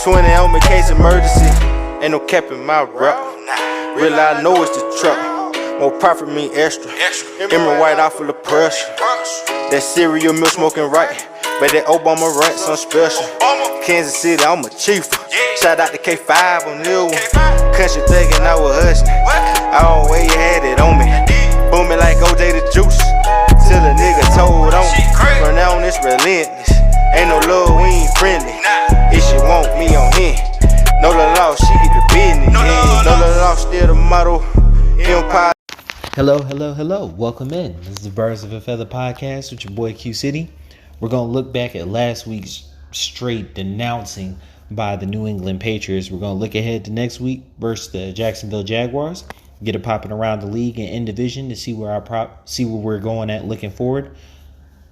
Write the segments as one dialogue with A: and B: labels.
A: 20 on me, case emergency. Ain't no cap in my rap. Real I know it's the truck. More profit mean extra. Emerald white out full of pressure. That cereal milk smoking right. But that Obama rent some special. Kansas City, I'm a chief. Shout out to K5 on new one. Country thuggin', I was hustling. I always had it on me. Booming like OJ the juice. Till a nigga told on me. From now on, it's relentless. Ain't no love, we ain't friendly. If she want me on him. No the law, she get the business. No the law, still the motto. Empire.
B: Hello. Welcome in. This is the Birds of a Feather podcast with your boy Q City. We're going to look back at last week's straight denouncing by the New England Patriots. We're going to look ahead to next week versus the Jacksonville Jaguars. Get it popping around the league and in division to see where we're going at looking forward.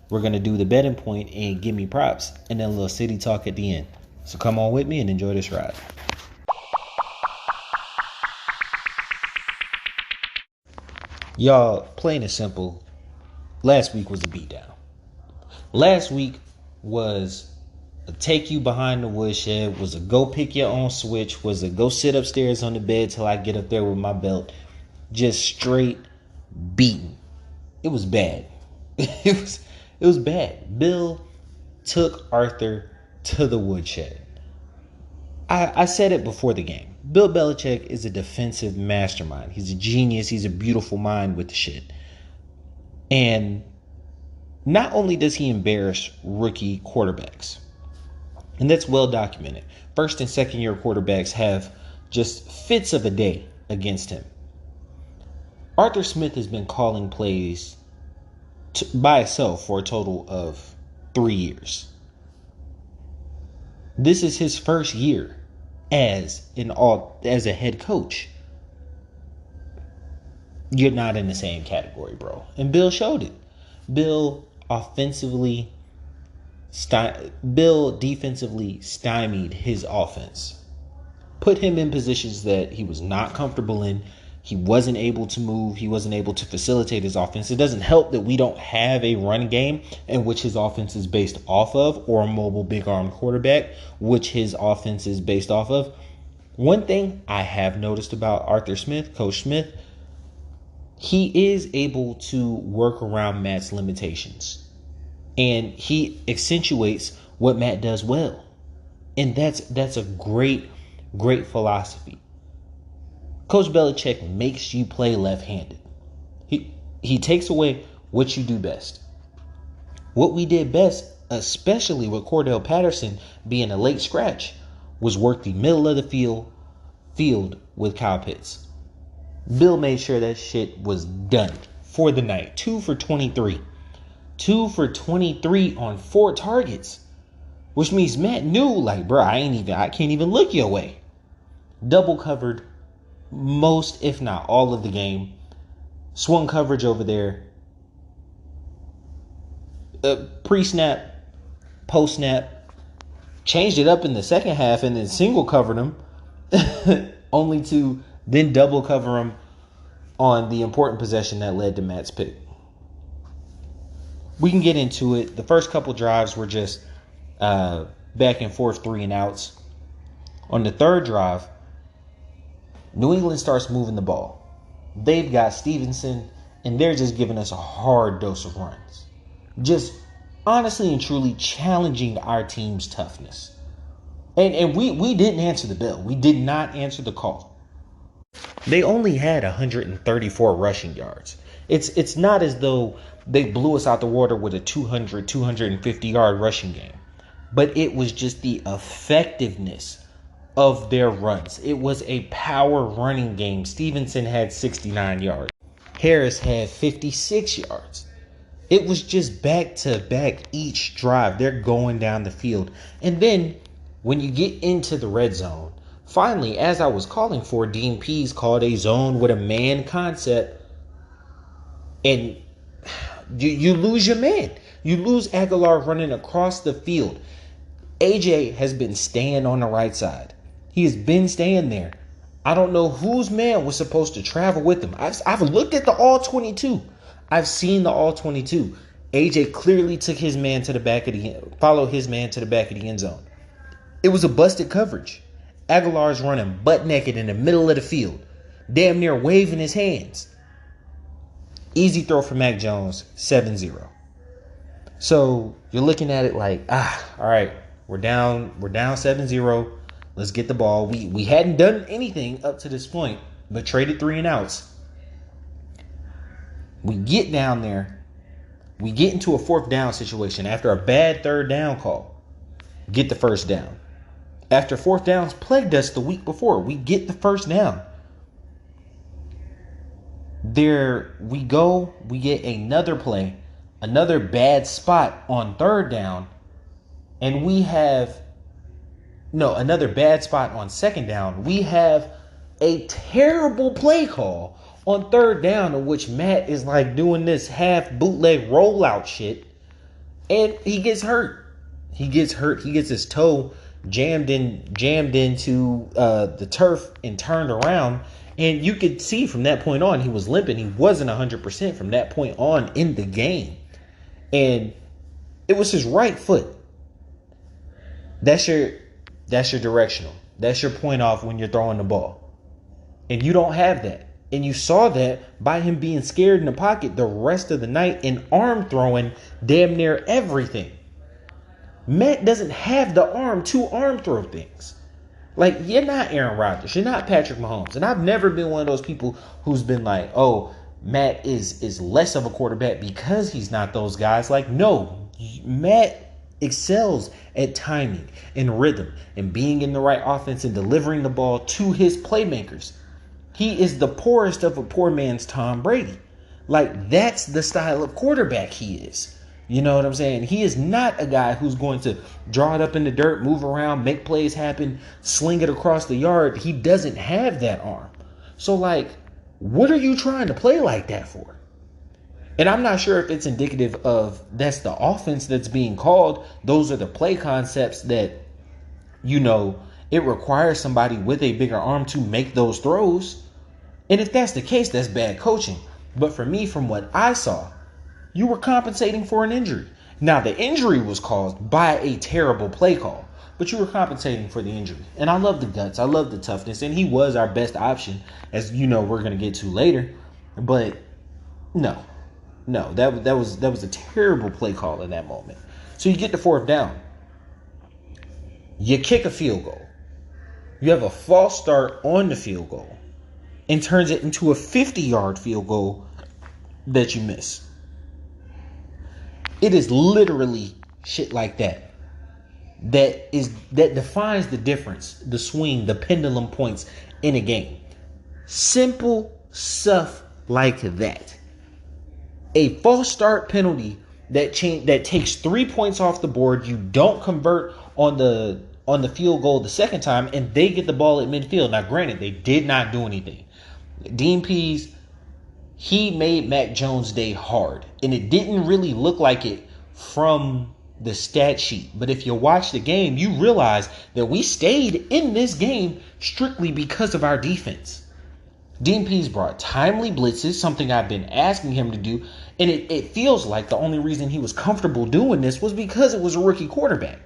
B: We're going to do the betting point and give me props and then a little city talk at the end. So come on with me and enjoy this ride. Y'all, plain and simple, last week was a beatdown. Last week was a take you behind the woodshed, was a go pick your own switch, was a go sit upstairs on the bed till I get up there with my belt. Just straight beaten. It was bad. It was bad. Bill took Arthur to the woodshed. I said it before the game. Bill Belichick is a defensive mastermind. He's a genius. He's a beautiful mind with the shit. And not only does he embarrass rookie quarterbacks, and that's well documented. First and second year quarterbacks have just fits of a day against him. Arthur Smith has been calling plays by himself for a total of 3 years. This is his first year as a head coach. You're not in the same category, bro. And Bill showed it. Bill defensively stymied his offense. Put him in positions that he was not comfortable in. He wasn't able to move. He wasn't able to facilitate his offense. It doesn't help that we don't have a run game in which his offense is based off of, or a mobile big arm quarterback, which his offense is based off of. One thing I have noticed about Arthur Smith, Coach Smith, he is able to work around Matt's limitations. And he accentuates what Matt does well. And that's a great philosophy. Coach Belichick makes you play left-handed. He takes away what you do best. What we did best, especially with Cordell Patterson being a late scratch, was work the middle of the field with Kyle Pitts. Bill made sure that shit was done for the night. 2 for 23. 2 for 23 on 4 targets. Which means Matt knew, like, bro, I can't even look your way. Double covered most, if not all, of the game. Swung coverage over there. Pre-snap, post-snap. Changed it up in the second half and then single covered him. Only to then double cover him on the important possession that led to Matt's pick. We can get into it. The first couple drives were just back and forth 3 and outs. On the third drive, New England starts moving the ball. They've got Stevenson, and they're just giving us a hard dose of runs. Just honestly and truly challenging our team's toughness. And we didn't answer the bell. We did not answer the call. They only had 134 rushing yards. It's not as though they blew us out the water with a 250 yard rushing game. But it was just the effectiveness of their runs. It was a power running game. Stevenson had 69 yards. Harris had 56 yards. It was just back to back each drive. They're going down the field. And then when you get into the red zone, finally, as I was calling for, Dean Pease called a zone with a man concept. And you lose your man. You lose Aguilar running across the field. AJ has been staying on the right side. He has been staying there. I don't know whose man was supposed to travel with him. I've looked at the all 22. I've seen the all 22. AJ clearly took his man to the back of the end, followed his man to the back of the end zone. It was a busted coverage. Aguilar's running butt naked in the middle of the field, damn near waving his hands. Easy throw for Mac Jones, 7-0. So you're looking at it like, all right, we're down 7-0. Let's get the ball. We hadn't done anything up to this point, but traded 3 and outs. We get down there. We get into a 4th down situation after a bad 3rd down call. Get the 1st down. After 4th downs plagued us the week before, we get the 1st down. There we go. We get another play, another bad spot on 3rd down, and we have another bad spot on 2nd down. We have a terrible play call on 3rd down, in which Matt is like doing this half bootleg rollout shit, and he gets hurt. He gets his toe jammed into the turf and turned around. And you could see from that point on, he was limping. He wasn't 100% from that point on in the game. And it was his right foot. That's your directional. That's your point off when you're throwing the ball. And you don't have that. And you saw that by him being scared in the pocket the rest of the night and arm throwing damn near everything. Matt doesn't have the arm to arm throw things. Like, you're not Aaron Rodgers. You're not Patrick Mahomes. And I've never been one of those people who's been like, oh, Matt is less of a quarterback because he's not those guys. Like, no, Matt excels at timing and rhythm and being in the right offense and delivering the ball to his playmakers. He is the poorest of a poor man's Tom Brady. Like, that's the style of quarterback he is. You know what I'm saying? He is not a guy who's going to draw it up in the dirt, move around, make plays happen, sling it across the yard. He doesn't have that arm. So, like, what are you trying to play like that for? And I'm not sure if it's indicative of that's the offense that's being called. Those are the play concepts that, it requires somebody with a bigger arm to make those throws. And if that's the case, that's bad coaching. But for me, from what I saw, you were compensating for an injury. Now, the injury was caused by a terrible play call, but you were compensating for the injury. And I love the guts. I love the toughness. And he was our best option, as we're going to get to later. But no, that was a terrible play call in that moment. So you get the 4th down. You kick a field goal. You have a false start on the field goal and turns it into a 50-yard field goal that you miss. It is literally shit like that that defines the difference, the swing, the pendulum points in a game. Simple stuff like that. A false start penalty that takes 3 points off the board. You don't convert on the field goal the second time, and they get the ball at midfield. Now, granted, they did not do anything. Dean Pease, he made Mac Jones' day hard, and it didn't really look like it from the stat sheet. But if you watch the game, you realize that we stayed in this game strictly because of our defense. Dean Pease brought timely blitzes, something I've been asking him to do, and it feels like the only reason he was comfortable doing this was because it was a rookie quarterback.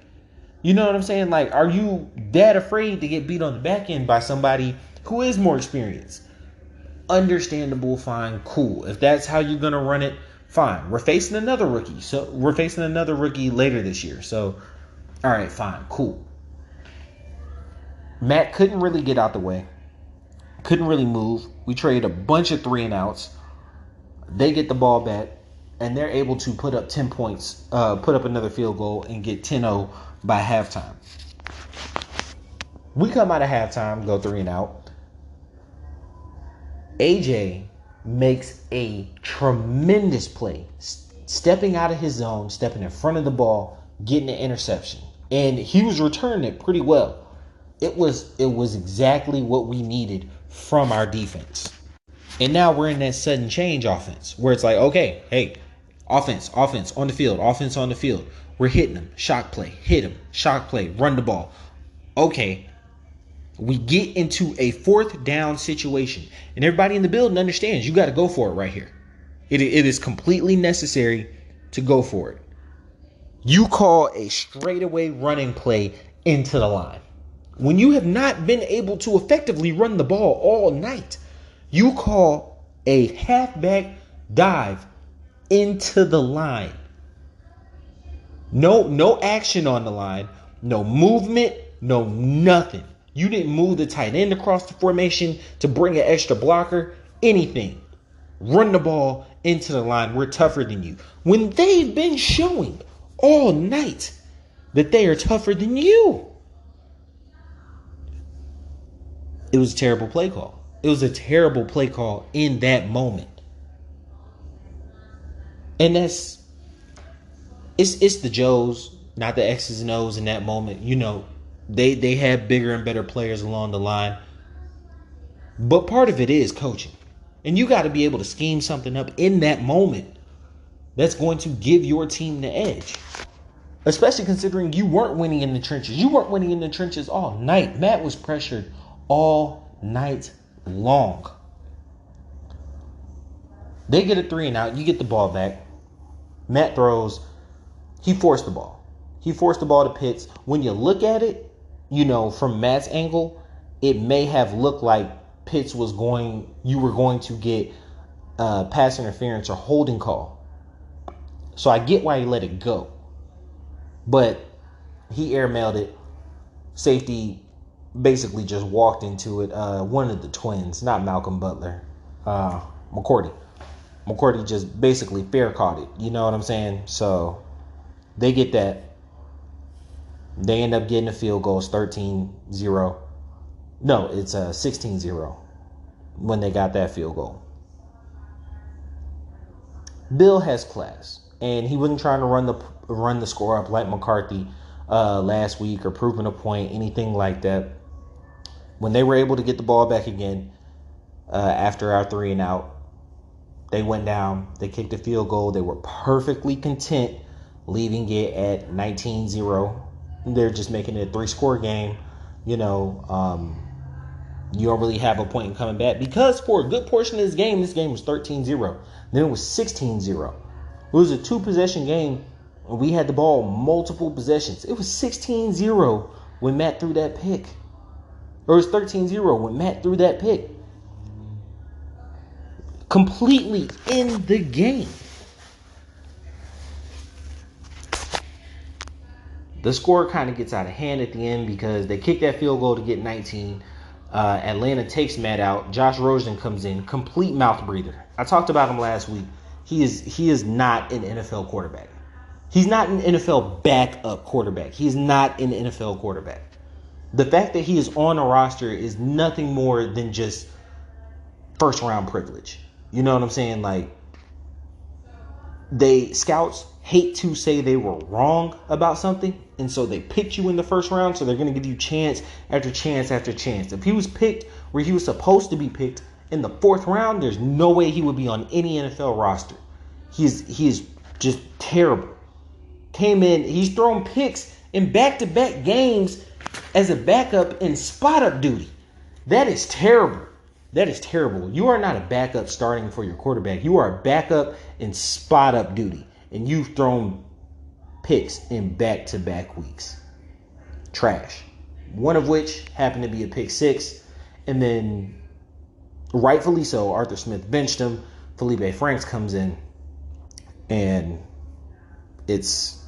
B: You know what I'm saying? Like, are you that afraid to get beat on the back end by somebody who is more experienced? Understandable, fine, cool. If that's how you're going to run it, fine. We're facing another rookie. So we're facing another rookie later this year. So, all right, fine, cool. Matt couldn't really get out the way. Couldn't really move. We traded a bunch of 3 and outs. They get the ball back, and they're able to put up 10 points, put up another field goal, and get 10-0 by halftime. We come out of halftime, go 3 and out. AJ makes a tremendous play, stepping out of his zone, stepping in front of the ball, getting an interception. And he was returning it pretty well. It was exactly what we needed from our defense. And now we're in that sudden change offense where it's like, okay, hey, offense on the field. We're hitting them, shock play, hit them, shock play, run the ball. Okay, we get into a 4th down situation, and everybody in the building understands you got to go for it right here. It is completely necessary to go for it. You call a straightaway running play into the line. When you have not been able to effectively run the ball all night, you call a halfback dive into the line. No action on the line, no movement, no nothing. You didn't move the tight end across the formation to bring an extra blocker, anything. Run the ball into the line. We're tougher than you. When they've been showing all night that they are tougher than you. It was a terrible play call. It was a terrible play call in that moment. And it's the Joes, not the X's and O's in that moment. You know, they had bigger and better players along the line. But part of it is coaching. And you got to be able to scheme something up in that moment that's going to give your team the edge. Especially considering you weren't winning in the trenches. You weren't winning in the trenches all night. Matt was pressured all night long. They get a 3 and out. You get the ball back. Matt throws. He forced the ball. He forced the ball to Pitts. When you look at it, you know, from Matt's angle, it may have looked like Pitts was you were going to get pass interference or holding call. So I get why he let it go. But he airmailed it. Safety basically just walked into it. One of the twins, not Malcolm Butler, McCourty. McCourty just basically fair caught it. You know what I'm saying? So they get that. They end up getting a field goal. It's 13-0. No, it's 16-0 when they got that field goal. Bill has class, and he wasn't trying to run the score up like McCarthy last week or proving a point, anything like that. When they were able to get the ball back again after our 3 and out, they went down. They kicked a field goal. They were perfectly content leaving it at 19-0. They're just making it a 3-score game. You know, you don't really have a point in coming back because for a good portion of this game was 13-0. Then it was 16-0. It was a 2-possession game. We had the ball multiple possessions. It was 16-0 when Matt threw that pick. Or it was 13-0 when Matt threw that pick. Completely in the game. The score kind of gets out of hand at the end because they kick that field goal to get 19. Atlanta takes Matt out. Josh Rosen comes in, complete mouth breather. I talked about him last week. He is not an NFL quarterback. He's not an NFL backup quarterback. He's not an NFL quarterback. The fact that he is on a roster is nothing more than just first round privilege. You know what I'm saying? Like, scouts hate to say they were wrong about something, and so they picked you in the first round, so they're going to give you chance after chance after chance. If he was picked where he was supposed to be picked in the 4th round, there's no way he would be on any NFL roster. He is just terrible. Came in, he's thrown picks in back-to-back games as a backup in spot-up duty. That is terrible. That is terrible. You are not a backup starting for your quarterback. You are a backup in spot-up duty. And you've thrown picks in back-to-back weeks. Trash. One of which happened to be a pick 6. And then, rightfully so, Arthur Smith benched him. Felipe Franks comes in. And it's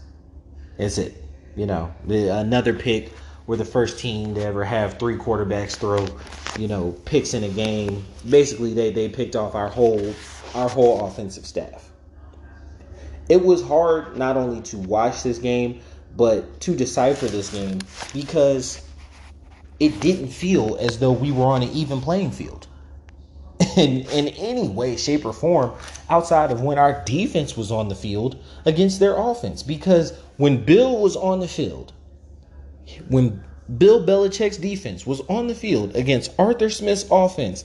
B: it. You know, another pick. We're the first team to ever have 3 quarterbacks throw, picks in a game. Basically, they picked off our whole offensive staff. It was hard not only to watch this game, but to decipher this game because it didn't feel as though we were on an even playing field. In any way, shape, or form outside of when our defense was on the field against their offense. Because when Bill was on the field, when Bill Belichick's defense was on the field against Arthur Smith's offense,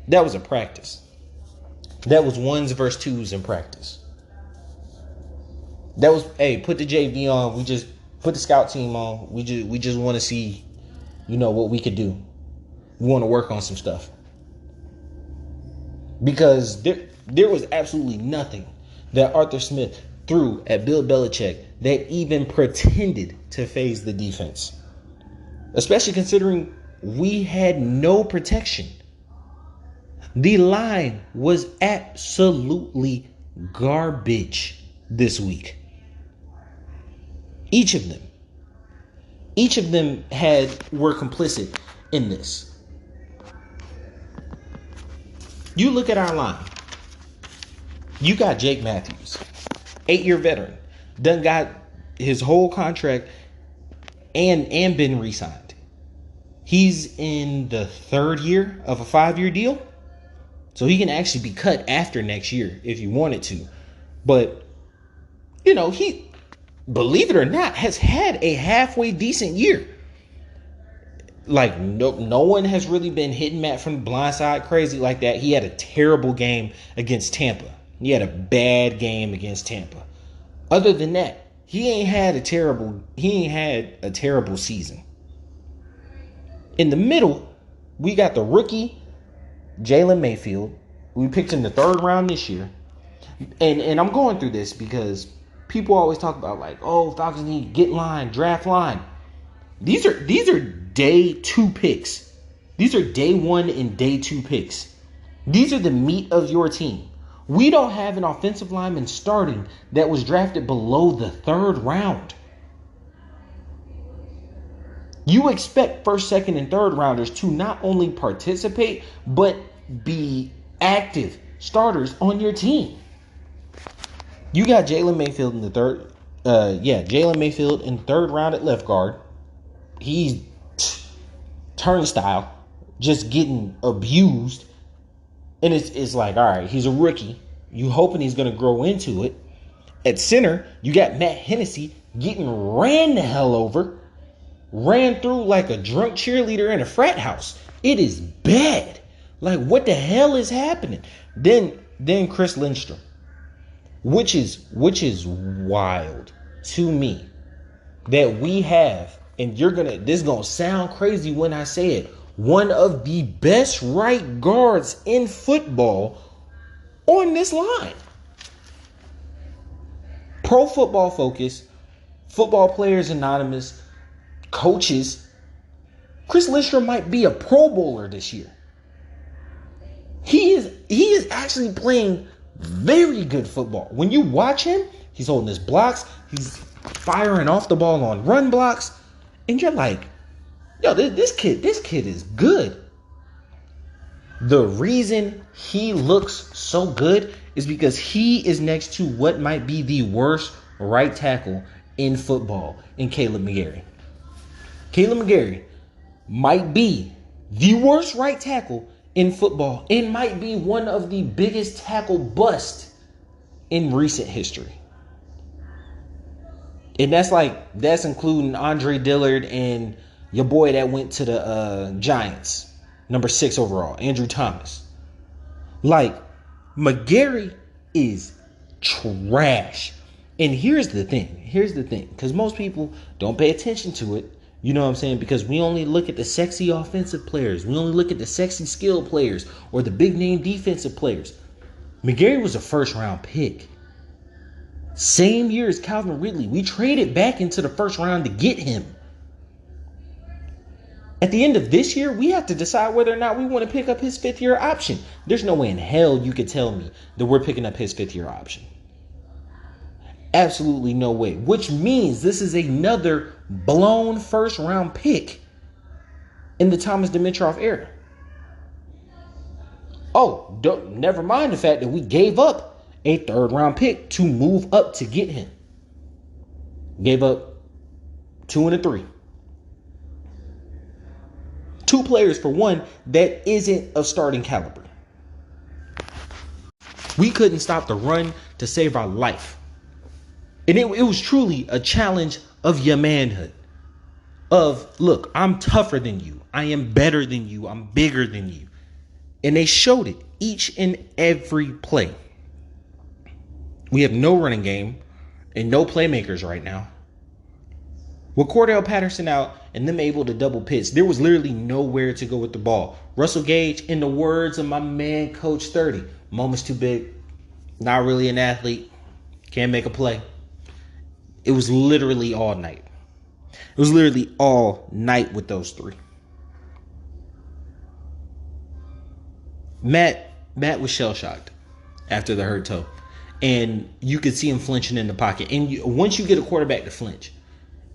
B: that was a practice. That was 1s versus 2s in practice. That was, hey, put the JV on. We just put the scout team on. We just want to see, what we could do. We want to work on some stuff. Because there was absolutely nothing that Arthur Smith threw at Bill Belichick that even pretended to phase the defense. Especially considering we had no protection. The line was absolutely garbage this week. Each of them were complicit in this. You look at our line. You got Jake Matthews, 8-year veteran, done got his whole contract and been re-signed. He's in the 3rd year of a 5-year deal. So he can actually be cut after next year if you wanted to. But, he, believe it or not, has had a halfway decent year. Like, no one has really been hitting Matt from the blind side crazy like that. He had a terrible game against Tampa. He had a bad game against Tampa. Other than that, he ain't had a terrible season. In the middle, we got the rookie Jalen Mayfield. We picked him the 3rd round this year. And I'm going through this because people always talk about Falcons need to get line, draft line. These are day 2 picks. These are day 1 and day 2 picks. These are the meat of your team. We don't have an offensive lineman starting that was drafted below the 3rd round. You expect 1st, 2nd, and 3rd rounders to not only participate, but be active starters on your team. You got Jalen Mayfield in the 3rd. Jalen Mayfield in the 3rd round at left guard. He's turnstile, just getting abused. And it's like, all right, he's a rookie. You hoping he's going to grow into it. At center, you got Matt Hennessy getting ran the hell over. Ran through like a drunk cheerleader in a frat house. It is bad. Like, what the hell is happening? Then Chris Lindstrom, which is wild to me that we have, and this is gonna sound crazy when I say it, one of the best right guards in football on this line. Pro Football Focus, Football Players Anonymous, coaches, Chris Lindstrom might be a Pro Bowler this year. He is actually playing very good football. When you watch him, he's holding his blocks, he's firing off the ball on run blocks, and you're like, yo, this kid is good. The reason he looks so good is because he is next to what might be the worst right tackle in football in Caleb McGarry. Caleb McGarry might be the worst right tackle in football and might be one of the biggest tackle busts in recent history. And that's including Andre Dillard and your boy that went to the Giants, number 6 overall, Andrew Thomas. Like, McGarry is trash. And here's the thing, because most people don't pay attention to it. You know what I'm saying? Because we only look at the sexy offensive players. We only look at the sexy skill players or the big name defensive players. McGarry was a 1st round pick. Same year as Calvin Ridley. We traded back into the 1st round to get him. At the end of this year, we have to decide whether or not we want to pick up his 5th year option. There's no way in hell you could tell me that we're picking up his 5th year option. Absolutely no way. Which means this is another blown 1st round pick in the Thomas Dimitroff era. Oh, never mind the fact that we gave up a 3rd round pick to move up to get him. Gave up 2 and a 3. 2 players for one that isn't of starting caliber. We couldn't stop the run to save our life. And it was truly a challenge of your manhood. Of, look, I'm tougher than you. I am better than you. I'm bigger than you. And they showed it each and every play. We have no running game and no playmakers right now. With Cordell Patterson out and them able to double pitch, there was literally nowhere to go with the ball. Russell Gage, in the words of my man, Coach 30, moments too big, not really an athlete, Can't make a play. It was literally all night. It was literally all night with those three. Matt was shell-shocked after the hurt toe. And you could see him flinching in the pocket. And once you get a quarterback to flinch,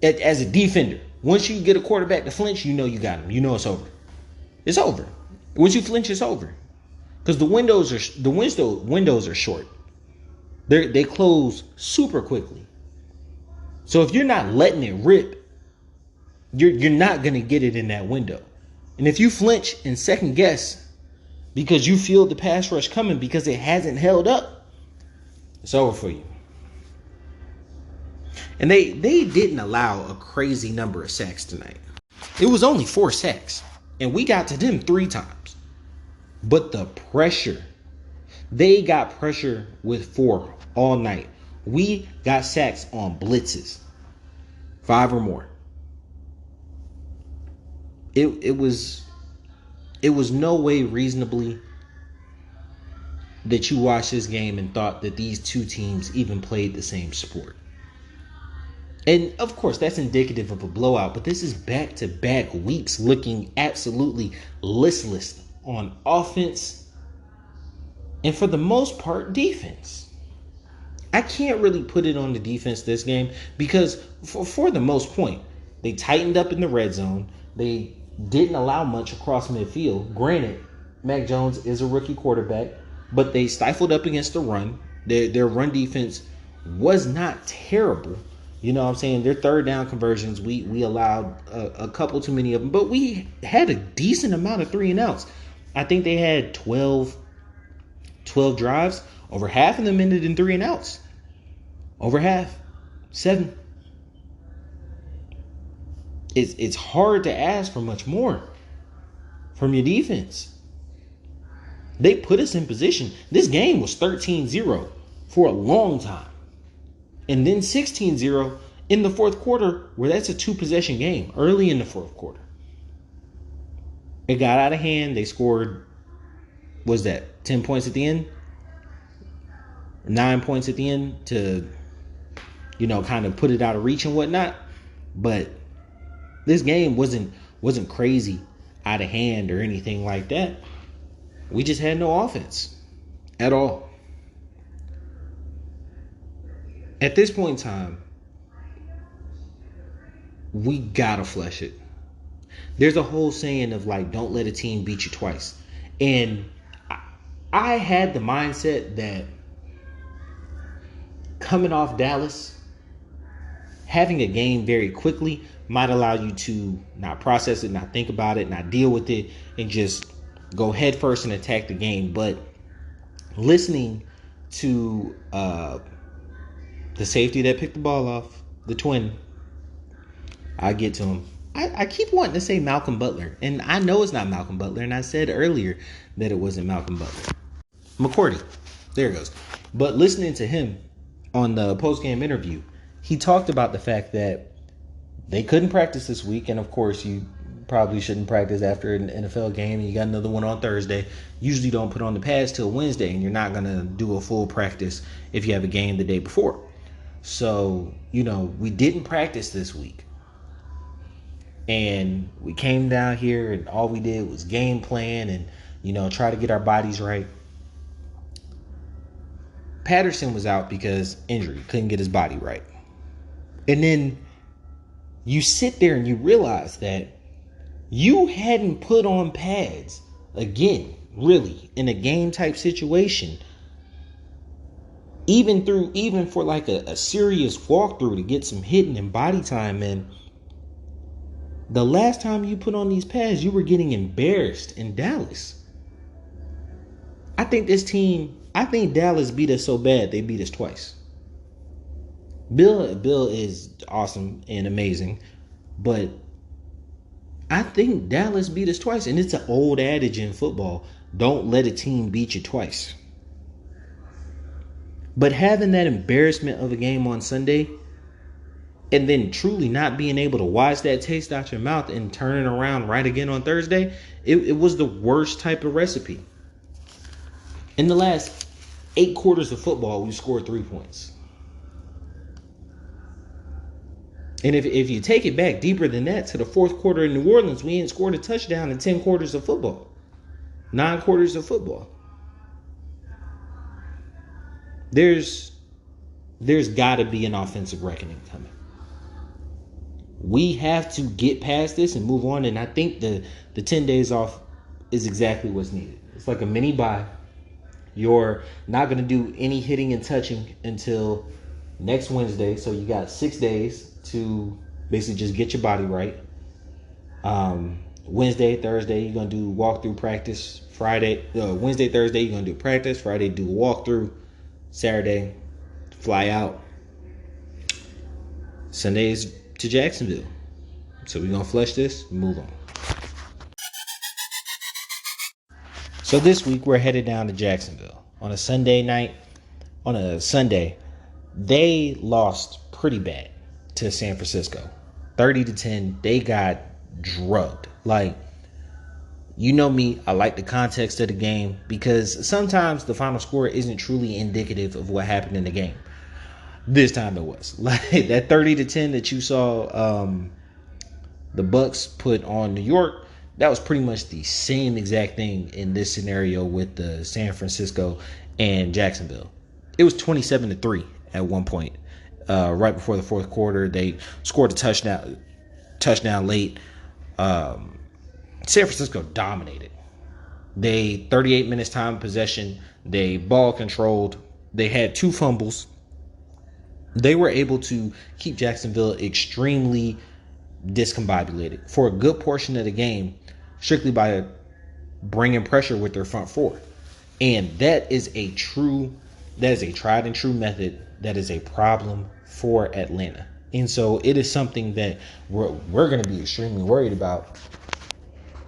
B: as a defender, once you get a quarterback to flinch, you know you got him. You know it's over. It's over. Once you flinch, it's over. Because the windows are short. They close super quickly. So if you're not letting it rip, you're not gonna get it in that window. And if you flinch and second guess because you feel the pass rush coming because it hasn't held up, it's over for you. And they didn't allow a crazy number of sacks tonight. It was only 4 sacks. And we got to them 3 times. But the pressure, they got pressure with 4 all night. We got sacks on blitzes, 5 or more. It was no way reasonably that you watched this game and thought that these two teams even played the same sport. And of course, that's indicative of a blowout, but this is back-to-back weeks looking absolutely listless on offense and for the most part, defense. I can't really put it on the defense this game because for the most point, they tightened up in the red zone. They didn't allow much across midfield. Granted, Mac Jones is a rookie quarterback, but they stifled up against the run. Their run defense was not terrible. You know what I'm saying? Their third down conversions, we allowed a couple too many of them, but we had a decent amount of 3 and outs. I think they had 12 drives. Over half of them ended in 3 and outs. Over half. 7. It's hard to ask for much more from your defense. They put us in position. This game was 13-0 for a long time. And then 16-0 in the fourth quarter, where that's a 2-possession game early in the fourth quarter. It got out of hand. They scored, was that 10 points at the end? 9 points at the end to, kind of put it out of reach and whatnot. But this game wasn't crazy out of hand or anything like that. We just had no offense at all. At this point in time, we gotta flush it. There's a whole saying of don't let a team beat you twice. And I had the mindset that coming off Dallas, having a game very quickly might allow you to not process it, not think about it, not deal with it, and just go head first and attack the game. But listening to the safety that picked the ball off, the twin, I get to him. I keep wanting to say Malcolm Butler, and I know it's not Malcolm Butler, and I said earlier that it wasn't Malcolm Butler. McCourty, there it goes. But listening to him on the post-game interview, he talked about the fact that they couldn't practice this week, and of course you probably shouldn't practice after an NFL game, and you got another one on Thursday. Usually don't put on the pads till Wednesday, and you're not going to do a full practice if you have a game the day before. So, we didn't practice this week. And we came down here and all we did was game plan and, try to get our bodies right. Patterson was out because injury, couldn't get his body right. And then you sit there and you realize that you hadn't put on pads again, really, in a game type situation. Even for a serious walkthrough to get some hitting and body time in. The last time you put on these pads, you were getting embarrassed in Dallas. I think Dallas beat us so bad they beat us twice. Bill is awesome and amazing, but I think Dallas beat us twice, and it's an old adage in football: don't let a team beat you twice. But having that embarrassment of a game on Sunday and then truly not being able to watch that taste out your mouth and turn it around right again on Thursday, it was the worst type of recipe. In the last 8 quarters of football, we scored 3 points. And if you take it back deeper than that to the fourth quarter in New Orleans, we ain't scored a touchdown in 10 quarters of football. 9 quarters of football. There's got to be an offensive reckoning coming. We have to get past this and move on. And I think the 10 days off is exactly what's needed. It's like a mini bye. You're not going to do any hitting and touching until next Wednesday. So you got 6 days to basically just get your body right. Wednesday, Thursday, you're going to do walkthrough practice. Wednesday, Thursday, you're going to do practice. Friday, do a walkthrough. Saturday, fly out. Sunday's to Jacksonville. So we're going to flush this and move on. So this week, we're headed down to Jacksonville. On a Sunday, they lost pretty bad to San Francisco. 30-10, they got drugged. Like, you know me, I like the context of the game because sometimes the final score isn't truly indicative of what happened in the game. This time it was. Like that 30-10 that you saw the Bucks put on New York, that was pretty much the same exact thing in this scenario with the San Francisco and Jacksonville. It was 27-3 at one point. Right before the fourth quarter, they scored a touchdown late. San Francisco dominated. They 38 minutes time possession. They ball controlled. They had 2 fumbles. They were able to keep Jacksonville extremely discombobulated for a good portion of the game, strictly by bringing pressure with their front four. And that is a tried and true method that is a problem for Atlanta. And so it is something that we're going to be extremely worried about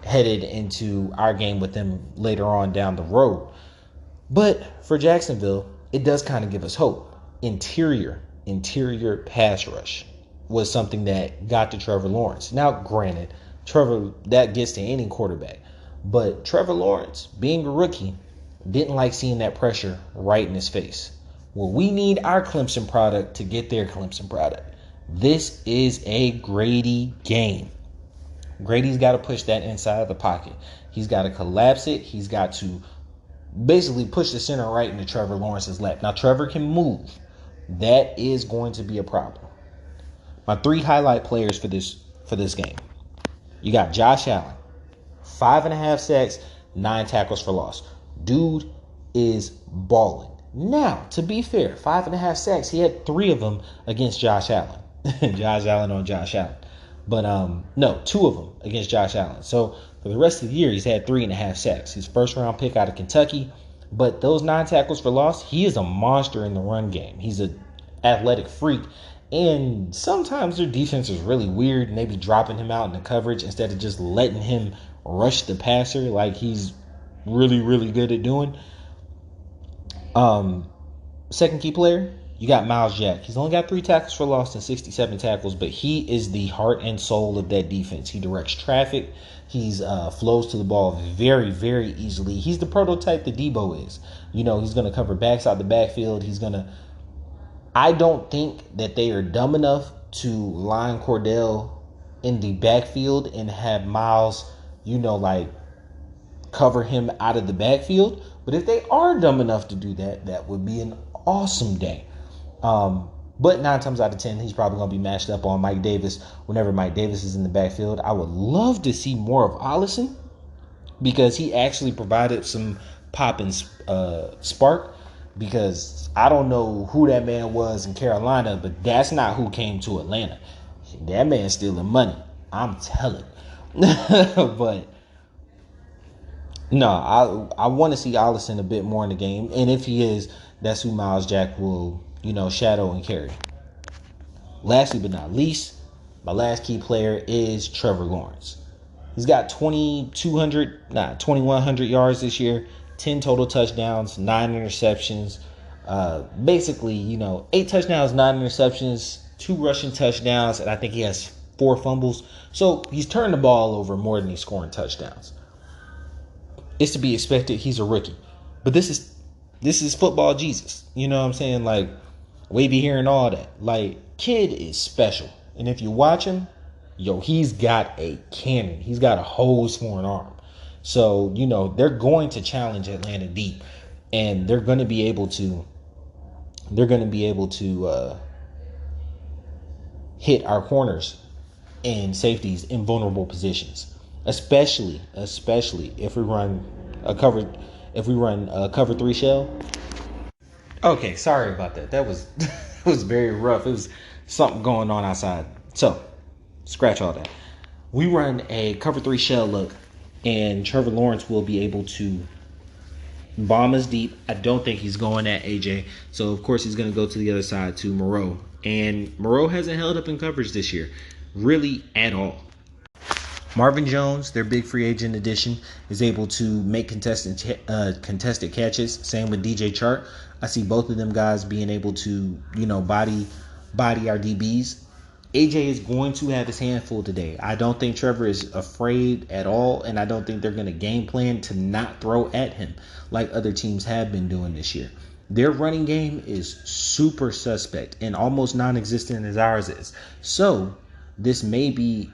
B: headed into our game with them later on down the road. But for Jacksonville, it does kind of give us hope. Interior pass rush was something that got to Trevor Lawrence. Now, granted, that gets to any quarterback. But Trevor Lawrence, being a rookie, didn't like seeing that pressure right in his face. Well, we need our Clemson product to get their Clemson product. This is a Grady game. Grady's got to push that inside of the pocket. He's got to collapse it. He's got to basically push the center right into Trevor Lawrence's lap. Now, Trevor can move. That is going to be a problem. My 3 highlight players for this game. You got Josh Allen, 5.5 sacks, 9 tackles for loss. Dude is balling. Now, to be fair, 5.5 sacks. He had 3 of them against Josh Allen. Josh Allen on Josh Allen. But no, 2 of them against Josh Allen. So for the rest of the year, he's had 3.5 sacks. His first round pick out of Kentucky. But those 9 tackles for loss, he is a monster in the run game. He's an athletic freak. And sometimes their defense is really weird and they be dropping him out in the coverage instead of just letting him rush the passer like he's really, really good at doing. Second key player, you got Miles Jack. He's only got 3 tackles for loss and 67 tackles, but he is the heart and soul of that defense. He directs traffic. He's flows to the ball very, very easily. He's the prototype that Debo is. You know, he's going to cover backs out the backfield. I don't think that they are dumb enough to line Cordell in the backfield and have Miles, cover him out of the backfield. But if they are dumb enough to do that, that would be an awesome day. But 9 times out of 10, he's probably going to be matched up on Mike Davis whenever Mike Davis is in the backfield. I would love to see more of Allison because he actually provided some pop and spark. Because I don't know who that man was in Carolina, but that's not who came to Atlanta. That man's stealing money. I'm telling. But no, I want to see Allison a bit more in the game. And if he is, that's who Miles Jack will, shadow and carry. Lastly but not least, my last key player is Trevor Lawrence. He's got 2,100 yards this year. 10 total touchdowns, 9 interceptions. Basically, 8 touchdowns, 9 interceptions, 2 rushing touchdowns, and I think he has 4 fumbles. So he's turned the ball over more than he's scoring touchdowns. It's to be expected. He's a rookie. But this is football Jesus. You know what I'm saying? Like, we be hearing all that. Like, kid is special. And if you watch him, he's got a cannon. He's got a hose for an arm. So, they're going to challenge Atlanta deep, and they're going to be able to hit our corners and safeties in vulnerable positions, especially if we run a cover 3 shell. Okay, sorry about that. That was it was very rough. It was something going on outside. So, scratch all that. We run a cover 3 shell look, and Trevor Lawrence will be able to bomb us deep. I don't think he's going at AJ. So, of course, he's going to go to the other side to Moreau. And Moreau hasn't held up in coverage this year, really at all. Marvin Jones, their big free agent addition, is able to make contested catches. Same with DJ Chark. I see both of them guys being able to, body our DBs. AJ is going to have his handful today. I don't think Trevor is afraid at all, and I don't think they're going to game plan to not throw at him like other teams have been doing this year. Their running game is super suspect and almost non-existent as ours is. So this may be,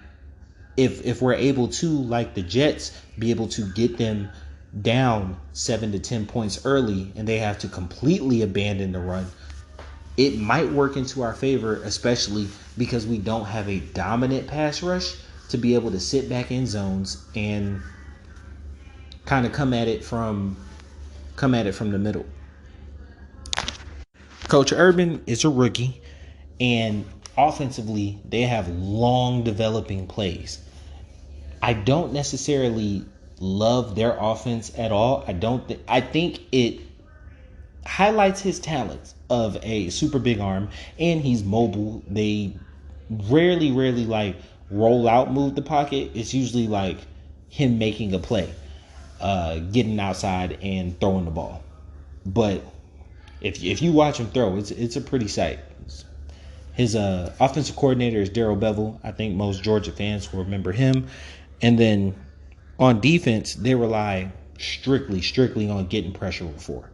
B: if we're able to, like the Jets, be able to get them down 7 to 10 points early and they have to completely abandon the run, it might work into our favor, especially because we don't have a dominant pass rush to be able to sit back in zones and kind of come at it from the middle. Coach Urban is a rookie, and offensively, they have long developing plays. I don't necessarily love their offense at all. I think it highlights his talents of a super big arm, and he's mobile. They rarely like roll out, move the pocket. It's usually like him making a play, getting outside and throwing the ball. But if you watch him throw, it's a pretty sight. His offensive coordinator is Darrell Bevel. I think most Georgia fans will remember him. And then on defense, they rely strictly on getting pressure before.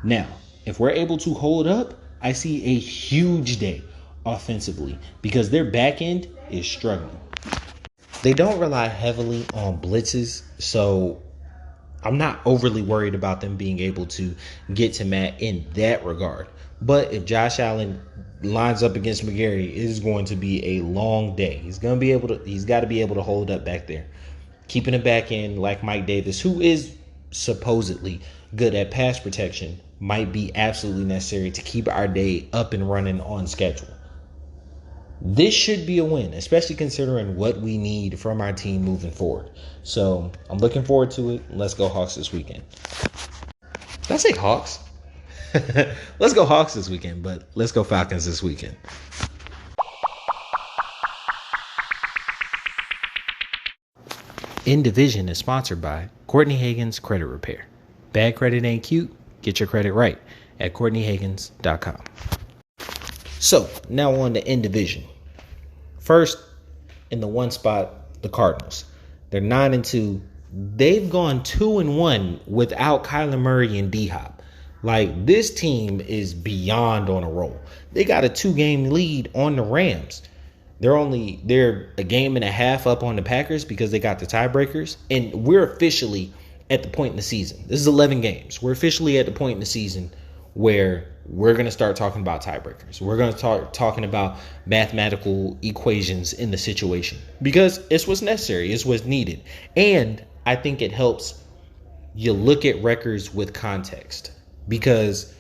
B: Now, if we're able to hold up, I see a huge day offensively because their back end is struggling. They don't rely heavily on blitzes, so I'm not overly worried about them being able to get to Matt in that regard. But if Josh Allen lines up against McGarry, it is going to be a long day. He's got to be able to hold up back there. Keeping it back in like Mike Davis, who is supposedly good at pass protection, might be absolutely necessary to keep our day up and running on schedule. This should be a win, especially considering what we need from our team moving forward. So I'm looking forward to it. Let's go Hawks this weekend. Did I say Hawks? Let's go Hawks this weekend, but let's go Falcons this weekend. In Division is sponsored by Courtney Hagen's Credit Repair. Bad credit ain't cute. Get your credit right at CourtneyHagans.com. So now on to In Division. First, in the one spot, the Cardinals. They're 9-2. They've gone 2-1 without Kyler Murray and D-Hop. Like, this team is beyond on a roll. They got a 2-game lead on the Rams. They're a game and a half up on the Packers because they got the tiebreakers. And we're officially at the point in the season. This is 11 games. We're officially at the point in the season where we're going to start talking about tiebreakers. We're going to start talking about mathematical equations in the situation because it's what's necessary. It's what's needed. And I think it helps you look at records with context because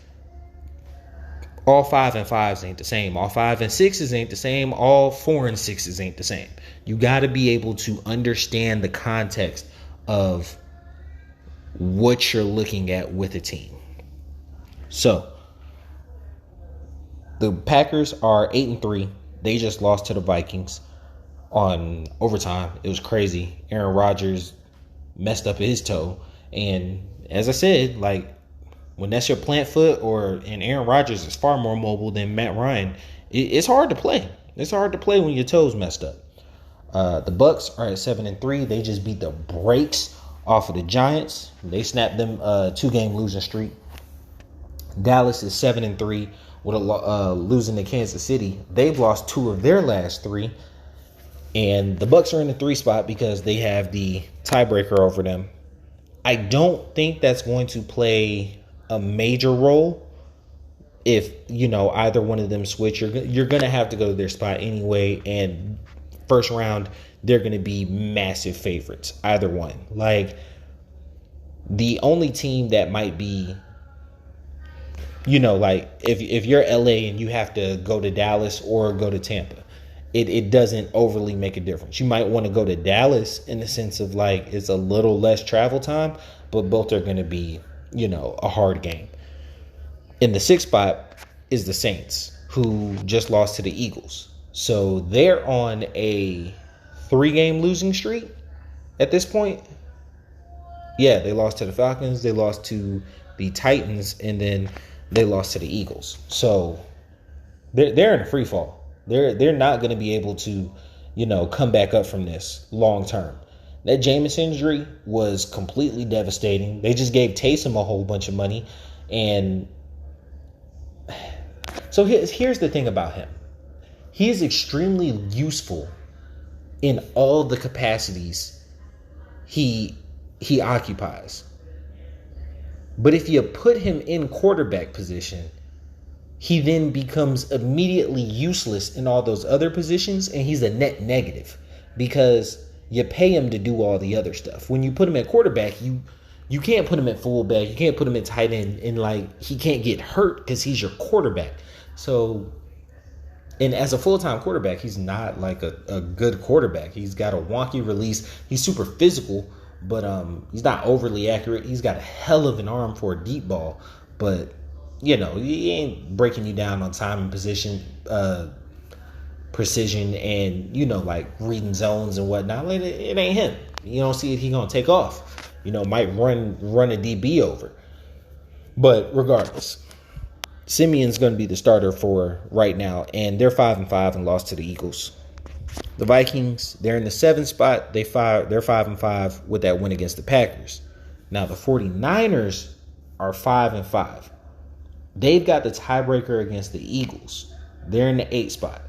B: all 5 and 5s ain't the same. All 5 and 6s ain't the same. All 4 and 6s ain't the same. You got to be able to understand the context of what you're looking at with a team. So, the Packers are 8-3. They just lost to the Vikings on overtime. It was crazy. Aaron Rodgers messed up his toe. And as I said, like, when that's your plant foot and Aaron Rodgers is far more mobile than Matt Ryan, it's hard to play. It's hard to play when your toe's messed up. The Bucks are at 7-3. They just beat the brakes off of the Giants. They snapped them a 2-game losing streak. Dallas is 7-3 with losing to Kansas City. They've lost 2 of their last 3. And the Bucks are in the 3 spot because they have the tiebreaker over them. I don't think that's going to play a major role if, either one of them switch. You're going to have to go to their spot anyway. And first round, they're going to be massive favorites, either one. Like, the only team that might be, like if you're LA and you have to go to Dallas or go to Tampa, it doesn't overly make a difference. You might want to go to Dallas in the sense of like it's a little less travel time, but both are going to be, a hard game. In the 6th spot is the Saints, who just lost to the Eagles. So they're on a 3-game losing streak at this point. Yeah, they lost to the Falcons, they lost to the Titans, and then they lost to the Eagles. So they're in a free fall. They're not going to be able to, come back up from this long term. That Jameis injury was completely devastating. They just gave Taysom a whole bunch of money. And so here's the thing about him. He is extremely useful in all the capacities he occupies. But if you put him in quarterback position, he then becomes immediately useless in all those other positions, and he's a net negative because you pay him to do all the other stuff. When you put him at quarterback, you can't put him at fullback, you can't put him at tight end, and like he can't get hurt because he's your quarterback. So, and as a full-time quarterback, he's not like a good quarterback. He's got a wonky release. He's super physical, but he's not overly accurate. He's got a hell of an arm for a deep ball, but he ain't breaking you down on time and precision, and like reading zones and whatnot. Like, it ain't him. You don't see if he's gonna take off. Might run a DB over. But regardless, Simeon's gonna be the starter for right now, and they're 5-5 and lost to the Eagles. The Vikings, they're in the 7th spot. They're 5-5 with that win against the Packers. Now the 49ers are 5-5. They've got the tiebreaker against the Eagles. They're in the 8th spot.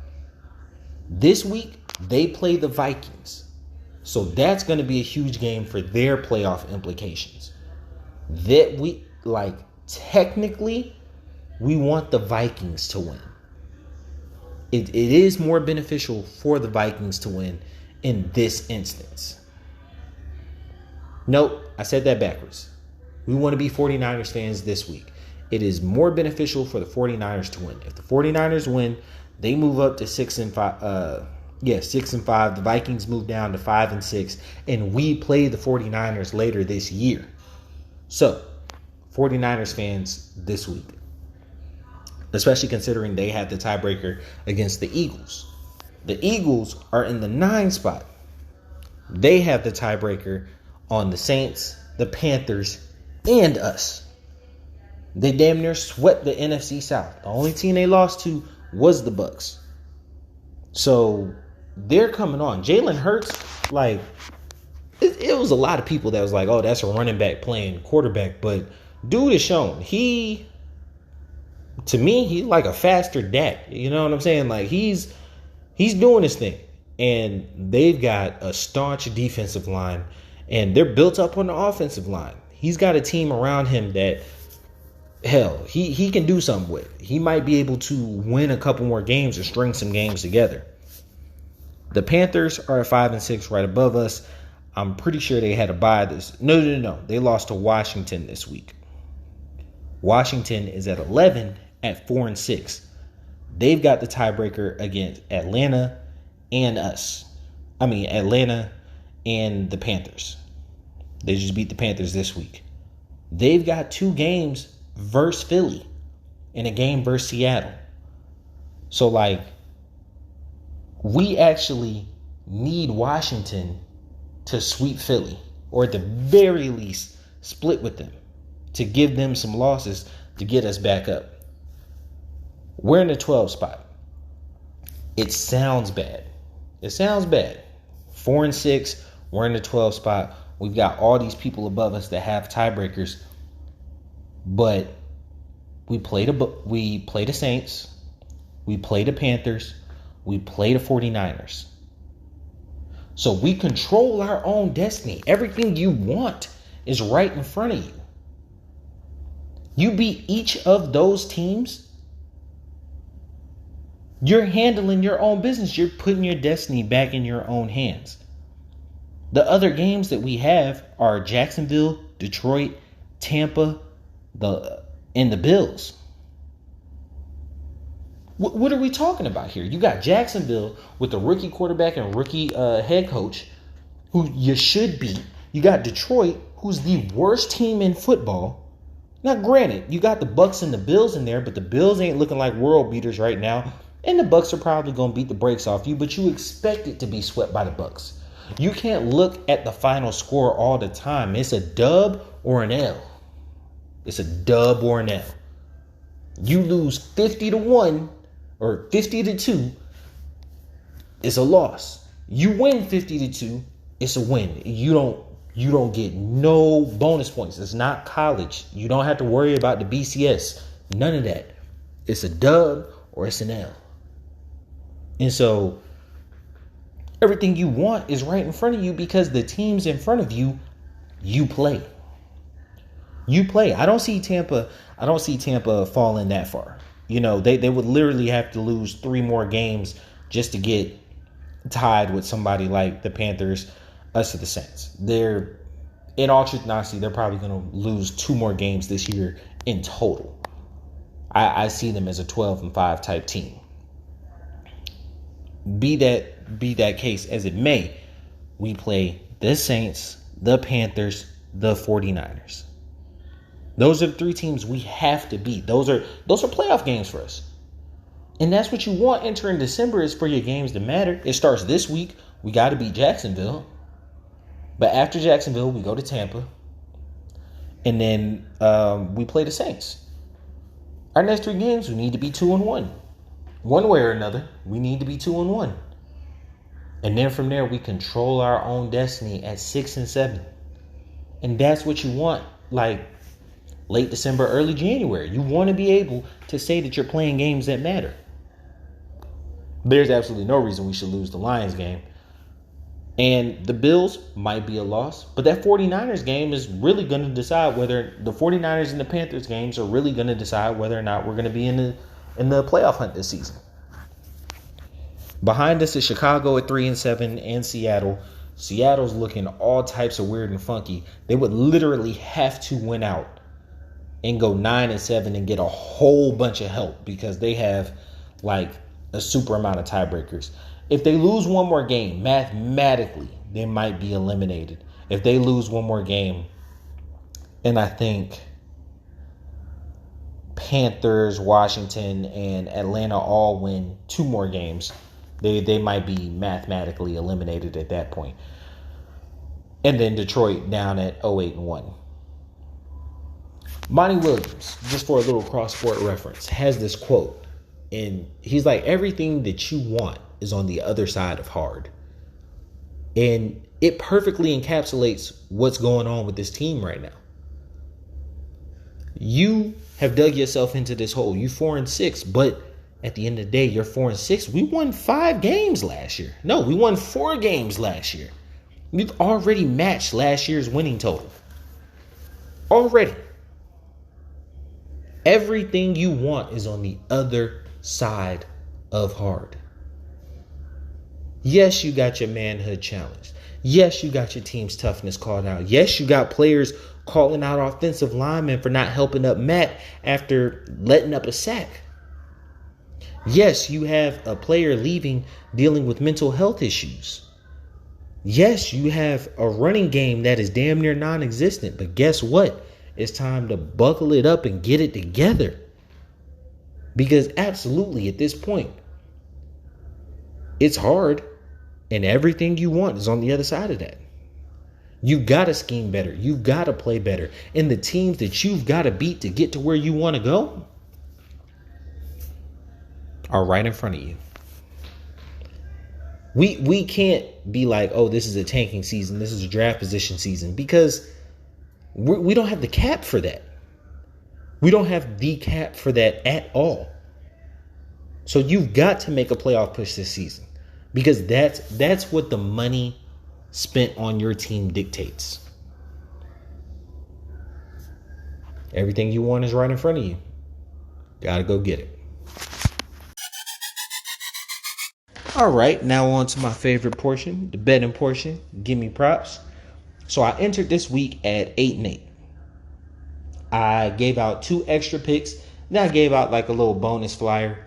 B: This week, they play the Vikings. So that's going to be a huge game for their playoff implications. Technically, we want the Vikings to win. It is more beneficial for the Vikings to win in this instance. Nope, I said that backwards. We want to be 49ers fans this week. It is more beneficial for the 49ers to win. If the 49ers win, they move up to 6-5. 6-5. The Vikings move down to 5-6. And we play the 49ers later this year. So, 49ers fans this week. Especially considering they had the tiebreaker against the Eagles. The Eagles are in the 9th spot. They have the tiebreaker on the Saints, the Panthers, and us. They damn near swept the NFC South. The only team they lost to was the Bucks. So they're coming on. Jalen Hurts, it was a lot of people that was like, oh, that's a running back playing quarterback. But dude is shown. To me, he's like a faster Dak. You know what I'm saying? Like he's doing his thing. And they've got a staunch defensive line. And they're built up on the offensive line. He's got a team around him that, hell, he can do something with. He might be able to win a couple more games or string some games together. The Panthers are at 5-6 right above us. I'm pretty sure they had a bye this. No. They lost to Washington this week. Washington is at 11 at 4-6. They've got the tiebreaker against Atlanta and us. Atlanta and the Panthers. They just beat the Panthers this week. They've got 2 games versus Philly and a game versus Seattle. So, we actually need Washington to sweep Philly, or at the very least split with them, to give them some losses to get us back up. We're in the 12th spot. It sounds bad. 4-6. We're in the 12th spot. We've got all these people above us that have tiebreakers. But We play the Saints. We play the Panthers. We play the 49ers. So we control our own destiny. Everything you want is right in front of you. You beat each of those teams, you're handling your own business. You're putting your destiny back in your own hands. The other games that we have are Jacksonville, Detroit, Tampa, and the Bills. What are we talking about here? You got Jacksonville with the rookie quarterback and rookie head coach who you should beat. You got Detroit, who's the worst team in football. Now, granted, you got the Bucks and the Bills in there, but the Bills ain't looking like world beaters right now. And the Bucks are probably going to beat the brakes off you, but you expect it to be swept by the Bucks. You can't look at the final score all the time. It's a dub or an L. It's a dub or an L. You lose 50-1 or 50-2, it's a loss. You win 50-2, it's a win. You don't get no bonus points. It's not college. You don't have to worry about the BCS. None of that. It's a dub or it's an L. And so everything you want is right in front of you because the teams in front of you, you play. You play. I don't see Tampa falling that far. You know, they would literally have to lose 3 more games just to get tied with somebody like the Panthers, us or the Saints. They're, in all truth and honesty, they're probably going to lose 2 more games this year in total. I see them as a 12-5 type team. Be that case as it may, we play the Saints, the Panthers, the 49ers. Those are the 3 teams we have to beat. Those are playoff games for us. And that's what you want entering December, is for your games to matter. It starts this week. We got to beat Jacksonville. But after Jacksonville, we go to Tampa. And then we play the Saints. Our next 3 games, we need to be 2-1. One way or another, we need to be 2-1. And then from there, we control our own destiny at 6-7. And that's what you want, like late December, early January. You want to be able to say that you're playing games that matter. There's absolutely no reason we should lose the Lions game. And the Bills might be a loss, but that 49ers game is really going to decide whether the 49ers and the Panthers games are really going to decide whether or not we're going to be in the playoff hunt this season. Behind us is Chicago at 3-7 and Seattle. Seattle's looking all types of weird and funky. They would literally have to win out and go 9-7 and get a whole bunch of help because they have like a super amount of tiebreakers. If they lose one more game, mathematically, they might be eliminated. If they lose one more game, and I think Panthers, Washington, and Atlanta all win 2 more games, they might be mathematically eliminated at that point. And then Detroit down at 0-8-1. Monty Willams, just for a little cross-sport reference, has this quote. And he's like, everything that you want is on the other side of hard. And it perfectly encapsulates what's going on with this team right now. You have dug yourself into this hole. You 4-6, but at the end of the day, you're 4-6. We won 5 games last year. No, we won 4 games last year. We've already matched last year's winning total. Already. Everything you want is on the other side of hard. Yes, you got your manhood challenged. Yes, you got your team's toughness called out. Yes, you got players calling out offensive linemen for not helping up Matt after letting up a sack. Yes, you have a player leaving dealing with mental health issues. Yes, you have a running game that is damn near non-existent. But guess what? It's time to buckle it up and get it together. Because absolutely at this point, it's hard. And everything you want is on the other side of that. You got to scheme better. You've got to play better. And the teams that you've got to beat to get to where you want to go are right in front of you. We can't be like, oh, this is a tanking season. This is a draft position season, because we don't have the cap for that. We don't have the cap for that at all. So you've got to make a playoff push this season, because that's what the money spent on your team dictates. Everything you want is right in front of you. Gotta go get it. All right, now on to my favorite portion, the betting portion. Give me props. So I entered this week at 8-8. I gave out 2 extra picks. Then I gave out like a little bonus flyer.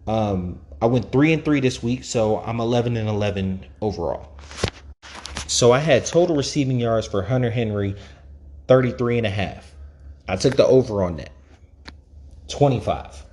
B: I went 3-3 this week, so I'm 11-11 overall. So I had total receiving yards for Hunter Henry 33.5. I took the over on that, 25.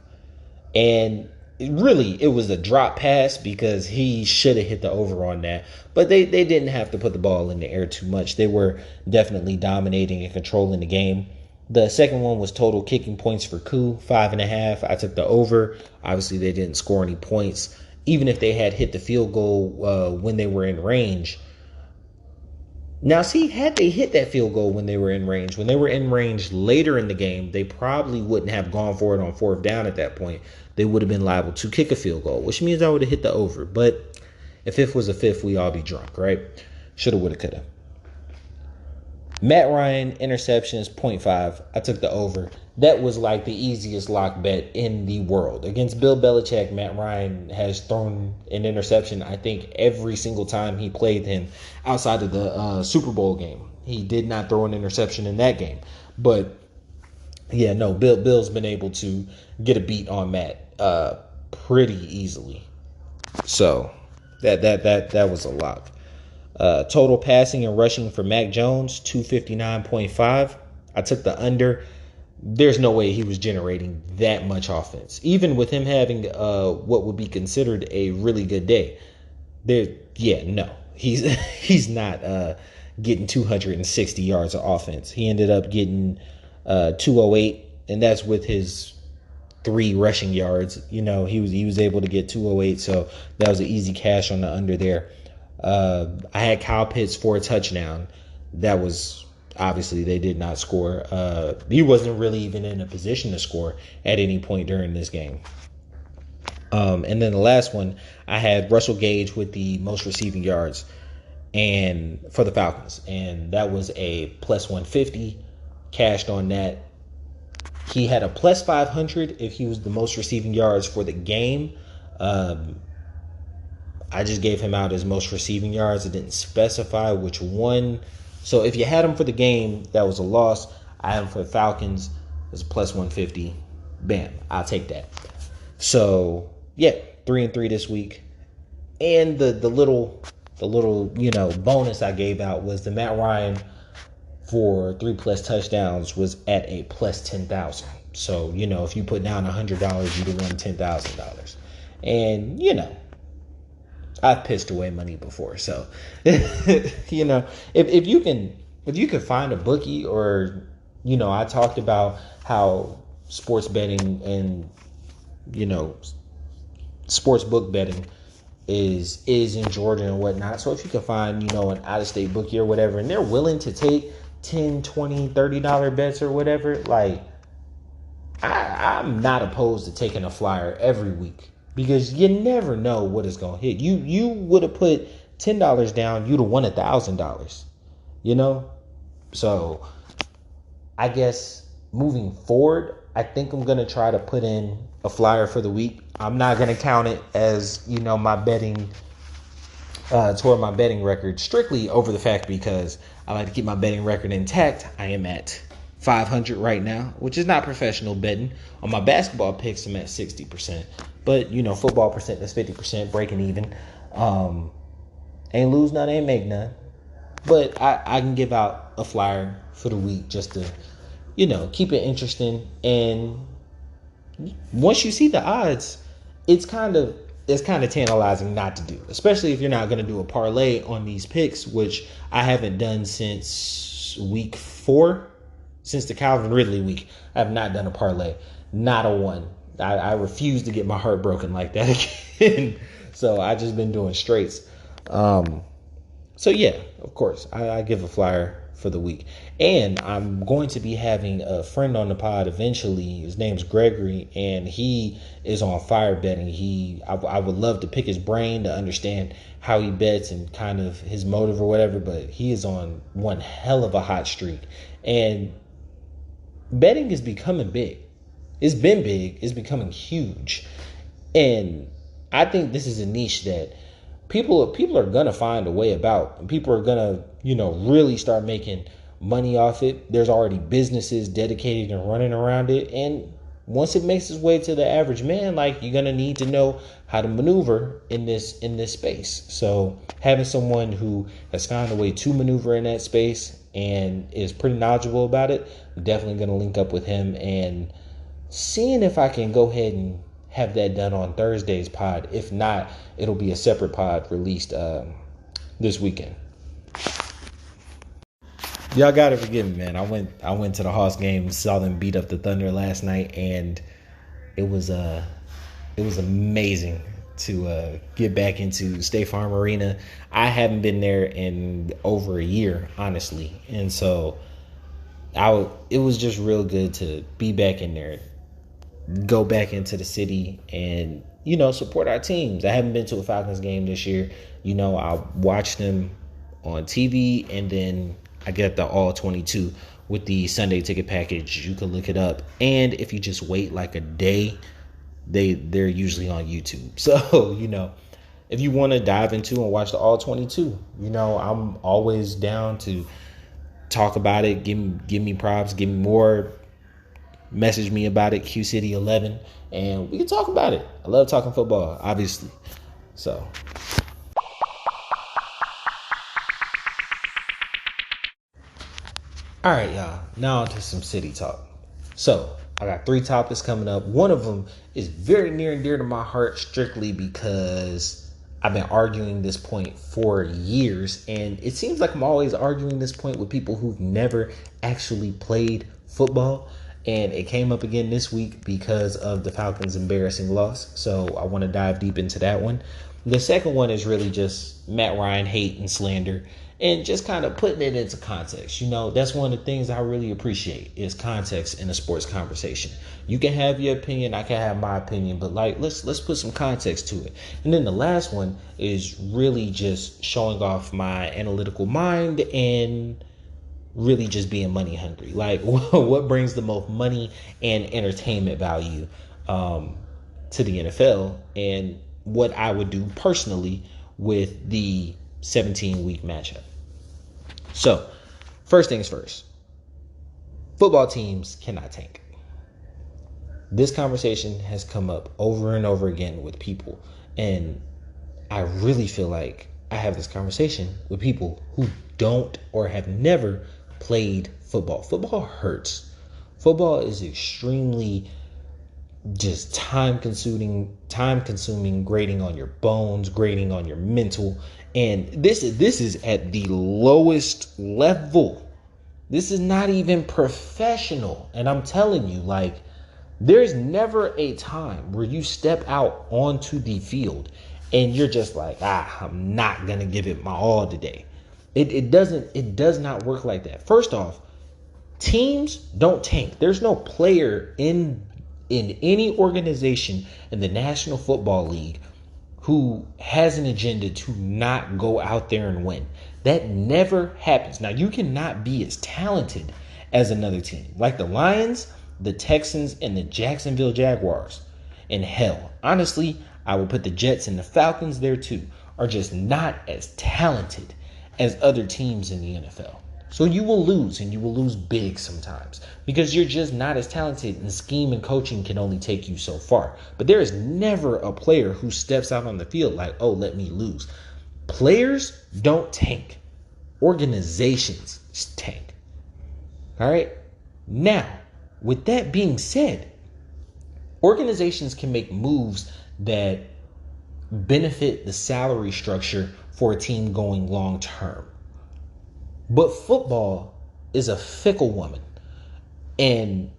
B: And it was a drop pass because he should have hit the over on that. But they didn't have to put the ball in the air too much. They were definitely dominating and controlling the game. The second one was total kicking points for Koo, 5.5. I took the over. Obviously, they didn't score any points. Even if they had hit the field goal when they were in range. Now, see, had they hit that field goal when they were in range later in the game, they probably wouldn't have gone for it on 4th down at that point. They would have been liable to kick a field goal, which means I would have hit the over. But if it was a fifth, we all be drunk, right? Shoulda, woulda, coulda. Matt Ryan, interceptions, 0.5. I took the over. That was like the easiest lock bet in the world. Against Bill Belichick, Matt Ryan has thrown an interception, I think, every single time he played him outside of the Super Bowl game. He did not throw an interception in that game. But, yeah, no, Bill's been able to get a beat on Matt pretty easily. So, that was a lock. Total passing and rushing for Mac Jones, 259.5. I took the under. There's no way he was generating that much offense, even with him having what would be considered a really good day. He's not getting 260 yards of offense. He ended up getting 208, and that's with his 3 rushing yards. You know, he was able to get 208, so that was an easy cash on the under there. I had Kyle Pitts for a touchdown. That was obviously they did not score. He wasn't really even in a position to score at any point during this game. And then the last one, I had Russell Gage with the most receiving yards and for the Falcons, and that was a plus 150. Cashed on that. He had a plus 500 if he was the most receiving yards for the game. I just gave him out as most receiving yards. It didn't specify which one. So if you had him for the game, that was a loss. I had him for the Falcons. It was a plus 150. Bam, I'll take that. So, yeah, 3-3 this week. And the little bonus I gave out was the Matt Ryan for 3+ touchdowns was at a plus 10,000. So, if you put down $100, you'd have won $10,000. And, I've pissed away money before, so if you can find a bookie, or I talked about how sports betting and sports book betting is in Georgia and whatnot. So if you can find an out-of-state bookie or whatever, and they're willing to take $10, $20, $30 bets or whatever, like I'm not opposed to taking a flyer every week. Because you never know what is going to hit. You would have put $10 down, you'd have won $1,000, So I guess moving forward, I think I'm going to try to put in a flyer for the week. I'm not going to count it as, my betting, toward my betting record, strictly over the fact because I like to keep my betting record intact. I am at 500 right now, which is not professional betting. On my basketball picks, I'm at 60%. But, football percent, that's 50%, breaking even. Ain't lose none, ain't make none. But I can give out a flyer for the week just to, keep it interesting. And once you see the odds, it's kind of tantalizing not to do, especially if you're not going to do a parlay on these picks, which I haven't done since week 4. Since the Calvin Ridley week, I have not done a parlay. Not a one. I refuse to get my heart broken like that again. So I just been doing straights. So yeah, of course, I give a flyer for the week. And I'm going to be having a friend on the pod eventually. His name's Gregory, and he is on fire betting. I would love to pick his brain to understand how he bets and kind of his motive or whatever, but he is on one hell of a hot streak. And betting is becoming big. It's been big. It's becoming huge. And I think this is a niche that people are gonna find a way about. People are gonna, really start making money off it. There's already businesses dedicated and running around it. And once it makes its way to the average man, like, you're gonna need to know how to maneuver in this space. So having someone who has found a way to maneuver in that space and is pretty knowledgeable about it, I'm definitely gonna link up with him and seeing if I can go ahead and have that done on Thursday's pod. If not, it'll be a separate pod released this weekend. Y'all gotta forgive me, man. I went to the Hawks game, saw them beat up the Thunder last night, and it was amazing to get back into State Farm Arena. I haven't been there in over a year, honestly, and so it was just real good to be back in there, go back into the city, and support our teams. I haven't been to a Falcons game this year. I watched them on TV, and then I get the all 22 with the Sunday ticket package. You can look it up, and if you just wait like a day, they're usually on YouTube. So if you want to dive into and watch the all 22, I'm always down to talk about it. Give me props, give me more. Message me about it, Q City 11, and we can talk about it. I love talking football, obviously. So, all right, y'all. Now on to some city talk. So, I got 3 topics coming up. One of them is very near and dear to my heart, strictly because I've been arguing this point for years, and it seems like I'm always arguing this point with people who've never actually played football. And it came up again this week because of the Falcons' embarrassing loss. So I want to dive deep into that one. The second one is really just Matt Ryan hate and slander and just kind of putting it into context. That's one of the things I really appreciate is context in a sports conversation. You can have your opinion, I can have my opinion, but let's put some context to it. And then the last one is really just showing off my analytical mind and really just being money hungry. Like, what brings the most money and entertainment value to the NFL, and what I would do personally with the 17-week matchup. So, first things first, football teams cannot tank. This conversation has come up over and over again with people, and I really feel like I have this conversation with people who don't or have never played football. Football hurts. Football is extremely just time consuming, grating on your bones, grating on your mental. And this is at the lowest level. This is not even professional. And I'm telling you, there's never a time where you step out onto the field and you're just like, I'm not gonna give it my all today. It does not work like that. First off, teams don't tank. There's no player in any organization in the National Football League who has an agenda to not go out there and win. That never happens. Now, you cannot be as talented as another team. Like the Lions, the Texans, and the Jacksonville Jaguars. And hell, honestly, I would put the Jets and the Falcons there too, are just not as talented as other teams in the NFL. So you will lose, and you will lose big sometimes because you're just not as talented, and scheme and coaching can only take you so far. But there is never a player who steps out on the field like, oh, let me lose. Players don't tank. Organizations tank. All right? Now, with that being said, organizations can make moves that benefit the salary structure for a team going long term. But football is a fickle woman, and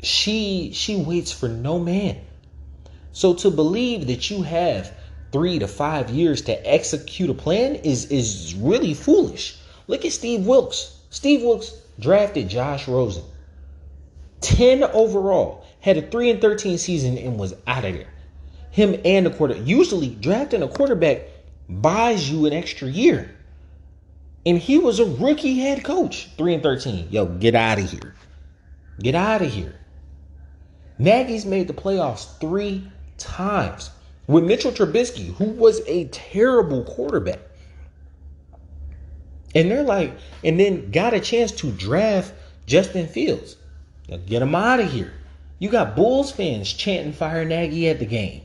B: she waits for no man. So to believe that you have 3 to 5 years to execute a plan is really foolish. Look at Steve Wilkes. Steve Wilkes drafted Josh Rosen. 10 overall. Had a 3-13 season and was out of there. Him and the quarterback. Usually drafting a quarterback buys you an extra year. And he was a rookie head coach. 3-13. Yo, get out of here. Get out of here. Nagy's made the playoffs 3 times with Mitchell Trubisky, who was a terrible quarterback. And they're like, and then got a chance to draft Justin Fields. Now get him out of here. You got Bulls fans chanting fire Nagy at the game.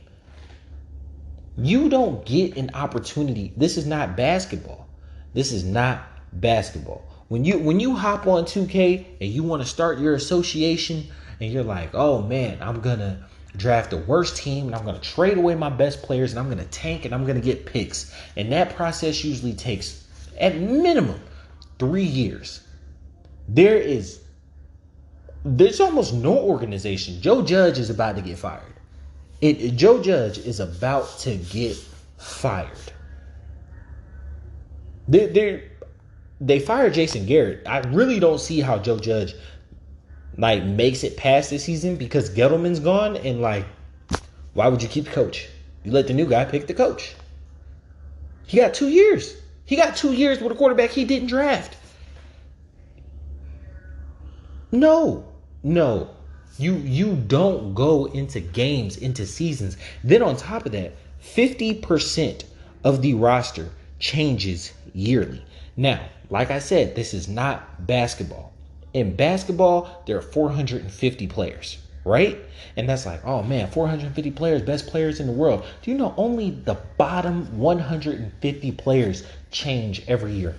B: You don't get an opportunity. This is not basketball. This is not basketball. When you hop on 2K and you want to start your association and you're like, oh man, I'm going to draft the worst team and I'm going to trade away my best players and I'm going to tank and I'm going to get picks. And that process usually takes at minimum 3 years. There's almost no organization. Joe Judge is about to get fired. Joe Judge is about to get fired. They fired Jason Garrett. I really don't see how Joe Judge makes it past this season because Gettleman's gone, and why would you keep the coach? You let the new guy pick the coach. He got 2 years. He got 2 years with a quarterback he didn't draft. No. You don't go into games, into seasons. Then on top of that, 50% of the roster changes yearly. Now, like I said, this is not basketball. In basketball, there are 450 players, right? And that's like, oh man, 450 players, best players in the world. Do you know only the bottom 150 players change every year?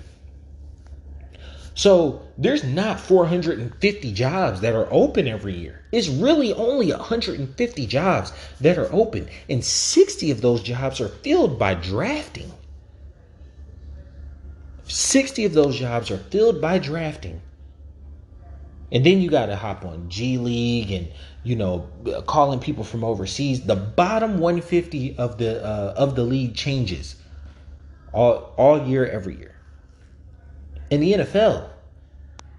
B: So there's not 450 jobs that are open every year. It's really only 150 jobs that are open. And 60 of those jobs are filled by drafting. 60 of those jobs are filled by drafting. And then you got to hop on G League and, calling people from overseas. The bottom 150 of the league changes all year, every year. In the NFL,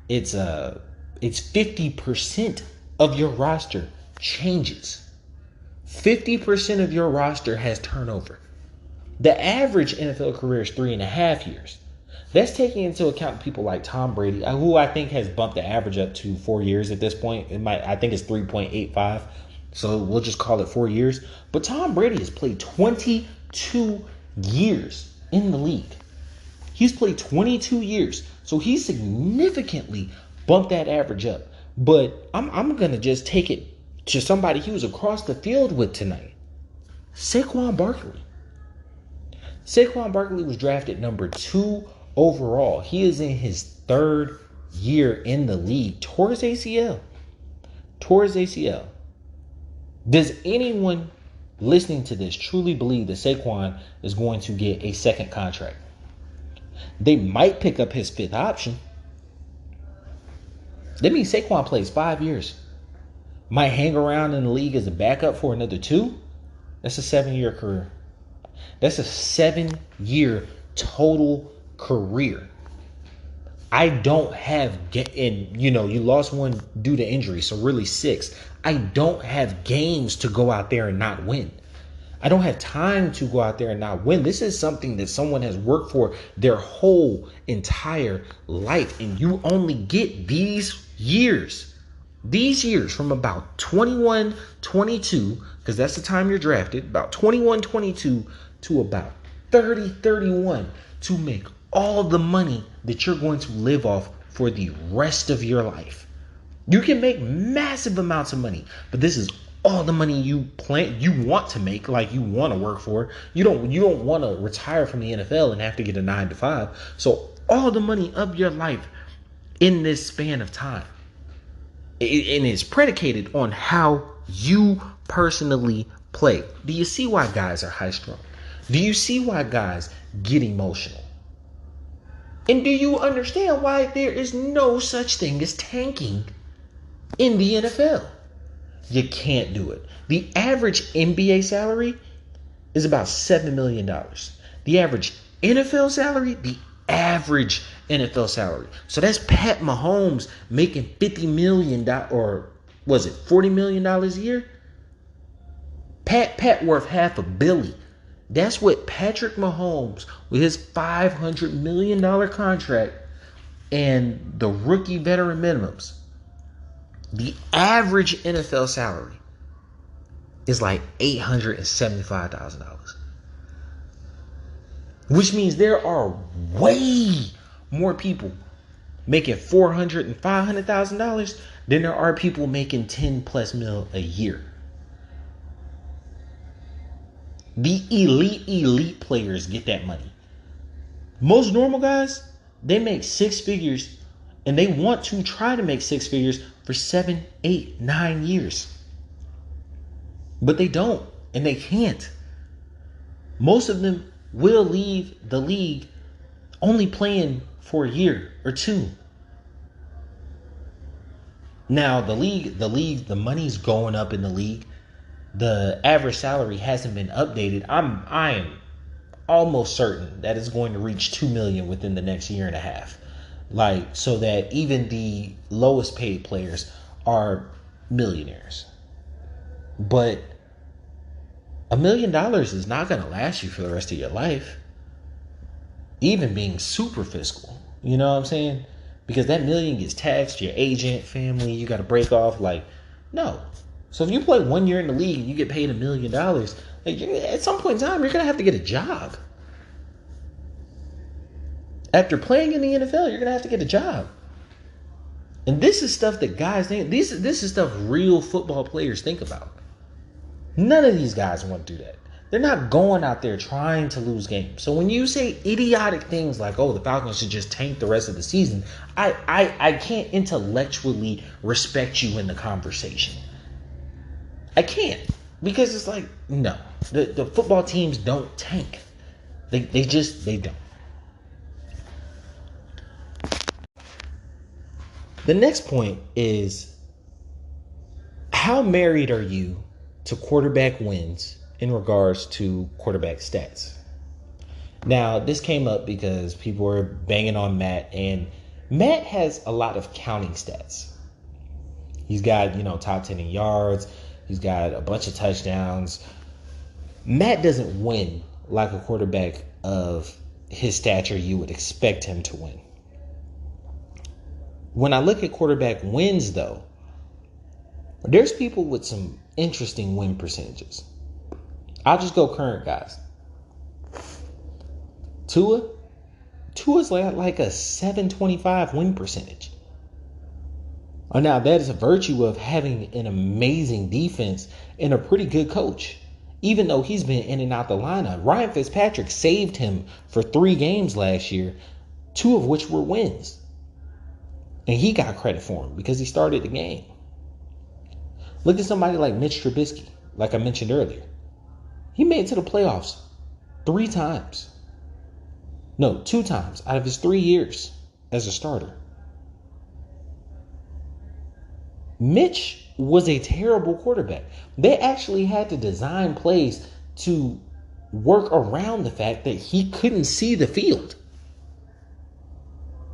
B: it's 50% of your roster changes. 50% of your roster has turnover. The average NFL career is 3.5 years. That's taking into account people like Tom Brady, who I think has bumped the average up to 4 years at this point. I think it's 3.85. So we'll just call it 4 years. But Tom Brady has played 22 years in the league. He's played 22 years. So he significantly bumped that average up. But I'm going to just take it to somebody he was across the field with tonight. Saquon Barkley. Saquon Barkley was drafted number 2 overall. He is in his 3rd year in the league. Tore his ACL. Does anyone listening to this truly believe that Saquon is going to get a second contract? They might pick up his 5th option. That means Saquon plays 5 years. Might hang around in the league as a backup for another 2. That's a 7-year career. That's a 7-year total career. I don't have, and you lost one due to injury, so really 6. I don't have games to go out there and not win. I don't have time to go out there and not win. This is something that someone has worked for their whole entire life. And you only get these years from about 21, 22, because that's the time you're drafted, about 21, 22 to about 30, 31 to make all the money that you're going to live off for the rest of your life. You can make massive amounts of money, but this is all the money you want to make, like you want to work for. You don't want to retire from the NFL and have to get a 9-to-5. So all the money of your life in this span of time, and it's predicated on how you personally play. Do you see why guys are high strung? Do you see why guys get emotional? And do you understand why there is no such thing as tanking in the NFL? You can't do it. The average NBA salary is about $7 million. The average NFL salary, the average NFL salary. So that's Pat Mahomes making $50 million, or was it $40 million a year? Pat worth $500 million. That's what Patrick Mahomes, with his $500 million contract and the rookie veteran minimums, the average NFL salary is like $875,000. Which means there are way more people making $400,000 and $500,000 than there are people making 10 plus mil a year. The elite players get that money. Most normal guys, they make six figures, and they want to try to make six figures for 7, 8, 9 years. But they don't, and they can't. Most of them will leave the league only playing for a year or two. Now, the money's going up in the league. The average salary hasn't been updated. I am almost certain that it's going to reach 2 million within the next year and a half. Like, so that even the lowest paid players are millionaires. But $1 million is not going to last you for the rest of your life. Even being super fiscal. You know what I'm saying? Because that million gets taxed, your agent, family, you got to break off. Like, no. So if you play 1 year in the league and you get paid $1 million, like, at some point in time, you're going to have to get a job. After playing in the NFL, you're going to have to get a job. And this is stuff that guys think. This is stuff real football players think about. None of these guys want to do that. They're not going out there trying to lose games. So when you say idiotic things like, oh, the Falcons should just tank the rest of the season, I can't intellectually respect you in the conversation. I can't. Because it's like, no. The football teams don't tank. They don't. The next point is, how married are you to quarterback wins in regards to quarterback stats? Now, this came up because people were banging on Matt, and Matt has a lot of counting stats. He's got, top 10 in yards. He's got a bunch of touchdowns. Matt doesn't win like a quarterback of his stature you would expect him to win. When I look at quarterback wins, though, there's people with some interesting win percentages. I'll just go current guys. Tua's like a 725 win percentage. Now, that is a virtue of having an amazing defense and a pretty good coach. Even though he's been in and out the lineup, Ryan Fitzpatrick saved him for 3 games last year, 2 of which were wins. And he got credit for him because he started the game. Look at somebody like Mitch Trubisky, like I mentioned earlier. He made it to the playoffs 3 times. No, 2 times out of his 3 years as a starter. Mitch was a terrible quarterback. They actually had to design plays to work around the fact that he couldn't see the field.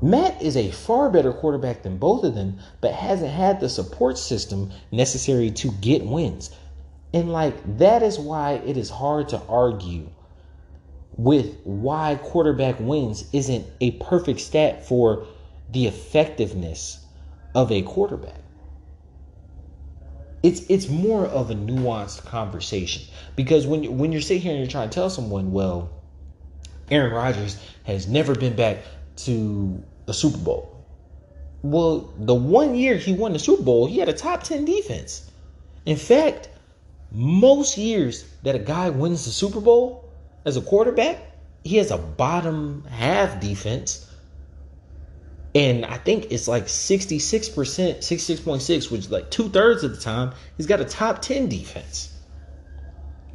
B: Matt is a far better quarterback than both of them, but hasn't had the support system necessary to get wins. And that is why it is hard to argue with why quarterback wins isn't a perfect stat for the effectiveness of a quarterback. It's more of a nuanced conversation, because when you're sitting here and you're trying to tell someone, well, Aaron Rodgers has never been back to a Super Bowl. Well, the 1 year he won the Super Bowl, he had a top 10 defense. In fact, most years that a guy wins the Super Bowl as a quarterback, he has a bottom half defense. And I think it's like 66%, 66.6, which is like 2/3 of the time, he's got a top 10 defense.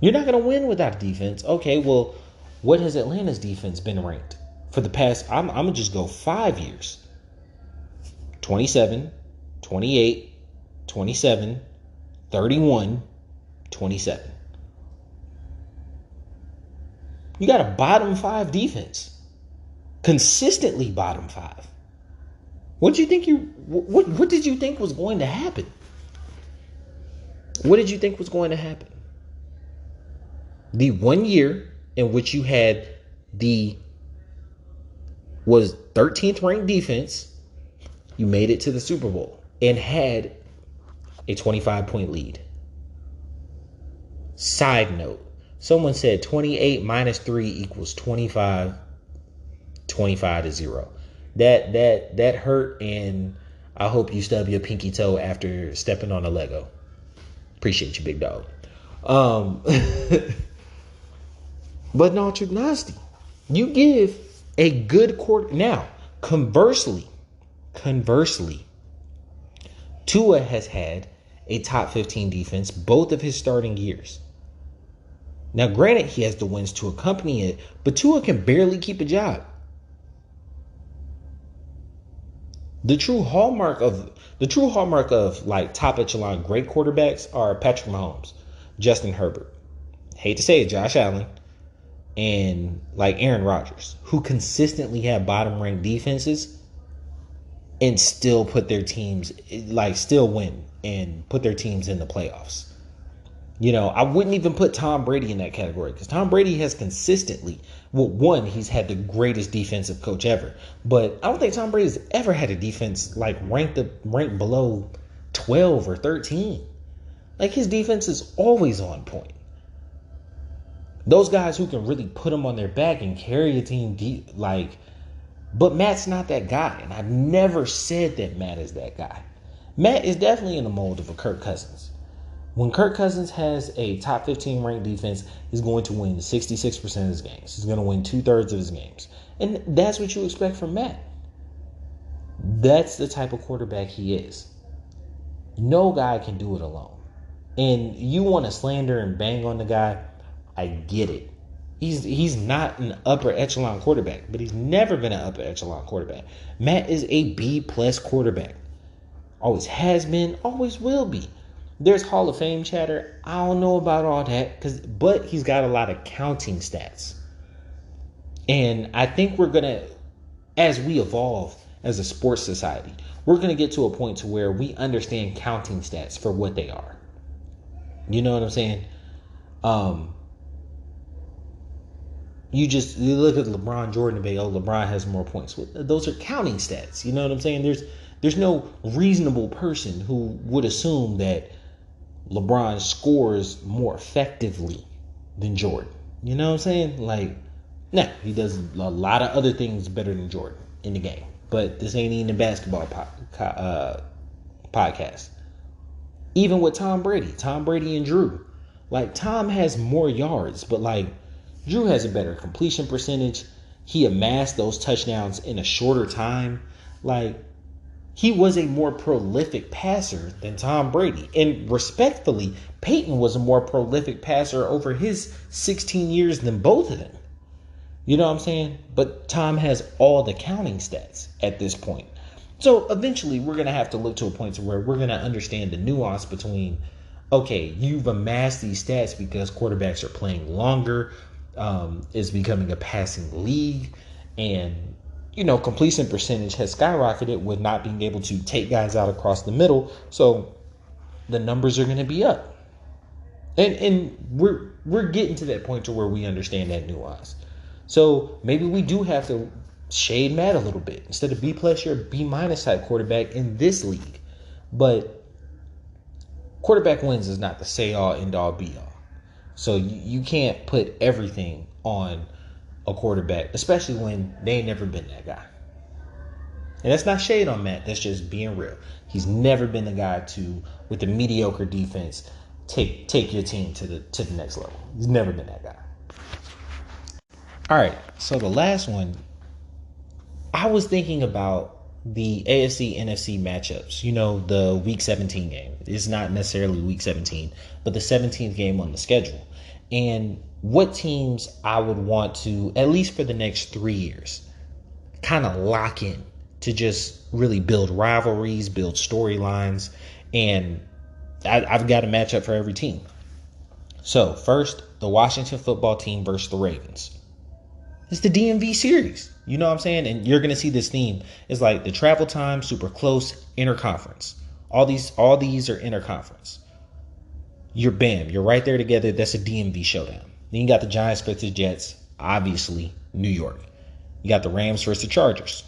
B: You're not going to win without a defense. Okay, well, what has Atlanta's defense been ranked for the past, I'm going to just go 5 years. 27, 28, 27, 31, 27. You got a bottom 5 defense Consistently bottom 5. What did you think was going to happen? What did you think was going to happen? The 1 year in which you had was 13th ranked defense, you made it to the Super Bowl and had a 25-point lead. Side note, someone said 28 minus 3 equals 25 to 0. That hurt, and I hope you stub your pinky toe after stepping on a Lego. Appreciate you, big dog. But no, truth nasty. You give a good quarter. Now, conversely, Tua has had a top 15 defense both of his starting years. Now, granted, he has the wins to accompany it, but Tua can barely keep a job. The true hallmark of like top echelon great quarterbacks are Patrick Mahomes, Justin Herbert, hate to say it, Josh Allen, and like Aaron Rodgers, who consistently have bottom ranked defenses and still put their teams, like still win and put their teams in the playoffs. You know, I wouldn't even put Tom Brady in that category because Tom Brady has consistently, well, one, he's had the greatest defensive coach ever, but I don't think Tom Brady's ever had a defense like ranked below 12 or 13. Like, his defense is always on point. Those guys who can really put them on their back and carry a team deep, but Matt's not that guy, and I've never said that Matt is that guy. Matt is definitely in the mold of a Kirk Cousins. When Kirk Cousins has a top 15 ranked defense, he's going to win 66% of his games. He's going to win 2/3 of his games. And that's what you expect from Matt. That's the type of quarterback he is. No guy can do it alone. And you want to slander and bang on the guy, I get it. He's not an upper echelon quarterback, but he's never been an upper echelon quarterback. Matt is a B+ quarterback. Always has been, always will be. There's Hall of Fame chatter. I don't know about all that, but he's got a lot of counting stats. And I think we're going to, as we evolve as a sports society, we're going to get to a point to where we understand counting stats for what they are. You know what I'm saying? You look at LeBron Jordan debate. Oh, LeBron has more points. Those are counting stats. You know what I'm saying? There's no reasonable person who would assume that LeBron scores more effectively than Jordan. You know what I'm saying? Nah, he does a lot of other things better than Jordan in the game. But this ain't even a basketball podcast. Even with Tom Brady and Drew. Tom has more yards, but Drew has a better completion percentage. He amassed those touchdowns in a shorter time. He was a more prolific passer than Tom Brady. And respectfully, Peyton was a more prolific passer over his 16 years than both of them. You know what I'm saying? But Tom has all the counting stats at this point. So eventually we're going to have to look to a point to where we're going to understand the nuance between, okay, you've amassed these stats because quarterbacks are playing longer, is becoming a passing league, and completion percentage has skyrocketed with not being able to take guys out across the middle. So the numbers are going to be up. And we're getting to that point to where we understand that nuance. So maybe we do have to shade Matt a little bit. Instead of B+, you're a B- type quarterback in this league. But quarterback wins is not the say-all, end-all, be-all. So you can't put everything on a quarterback, especially when they ain't never been that guy. And that's not shade on Matt. That's just being real. He's never been the guy to, with a mediocre defense, take your team to the next level. He's never been that guy. All right, so the last one, I was thinking about the AFC NFC matchups. The Week 17 game. It's not necessarily Week 17, but the 17th game on the schedule. And what teams I would want to, at least for the next 3 years, kind of lock in to just really build rivalries, build storylines, and I've got a matchup for every team. So first, the Washington football team versus the Ravens. It's the DMV series. You know what I'm saying? And you're gonna see this theme. It's like the travel time, super close, interconference. All these are interconference. You're right there together. That's a DMV showdown. Then you got the Giants versus the Jets, obviously New York. You got the Rams versus the Chargers,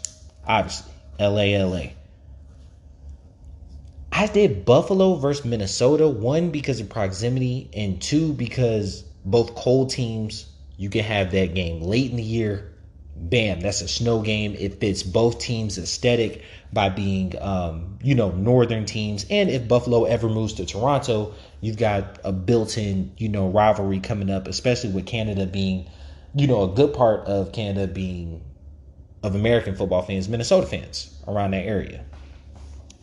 B: obviously LA. I did Buffalo versus Minnesota, one because of proximity, and two because both cold teams. You can have that game late in the year. Bam, that's a snow game. It fits both teams' aesthetic by being, northern teams. And if Buffalo ever moves to Toronto, you've got a built-in, rivalry coming up, especially with Canada being, a good part of Canada being of American football fans, Minnesota fans around that area.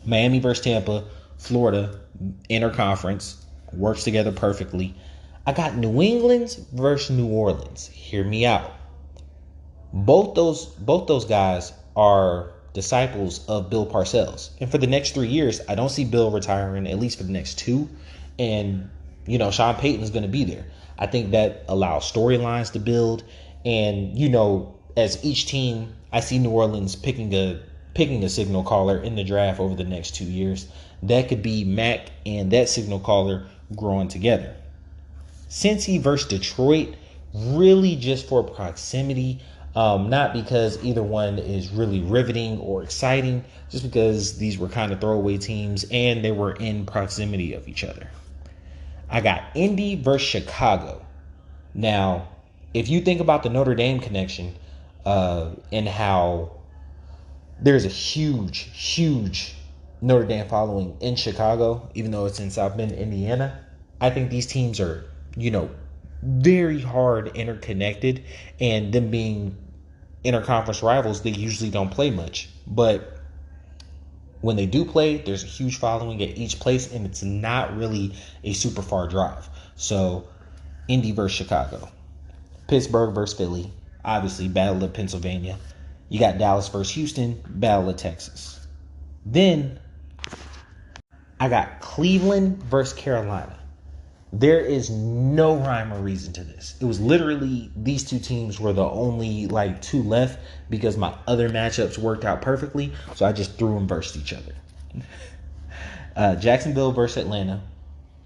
B: Miami versus Tampa, Florida, interconference, works together perfectly. I got New England versus New Orleans. Hear me out. Both those guys are disciples of Bill Parcells. And for the next 3 years, I don't see Bill retiring, at least for the next 2. And, Sean Payton's going to be there. I think that allows storylines to build. And, as each team, I see New Orleans picking a signal caller in the draft over the next 2 years. That could be Mac and that signal caller growing together. Cincy versus Detroit, really just for proximity. Not because either one is really riveting or exciting, just because these were kind of throwaway teams and they were in proximity of each other. I got Indy versus Chicago. Now, if you think about the Notre Dame connection and how there's a huge Notre Dame following in Chicago, even though it's in South Bend, Indiana, I think these teams are, very hard interconnected, and them being interconference rivals, they usually don't play much. But when they do play, there's a huge following at each place, and it's not really a super far drive. So, Indy versus Chicago. Pittsburgh versus Philly. Obviously, Battle of Pennsylvania. You got Dallas versus Houston. Battle of Texas. Then, I got Cleveland versus Carolina. There is no rhyme or reason to this. It was literally these two teams were the only 2 left because my other matchups worked out perfectly. So I just threw them versus each other. Jacksonville versus Atlanta.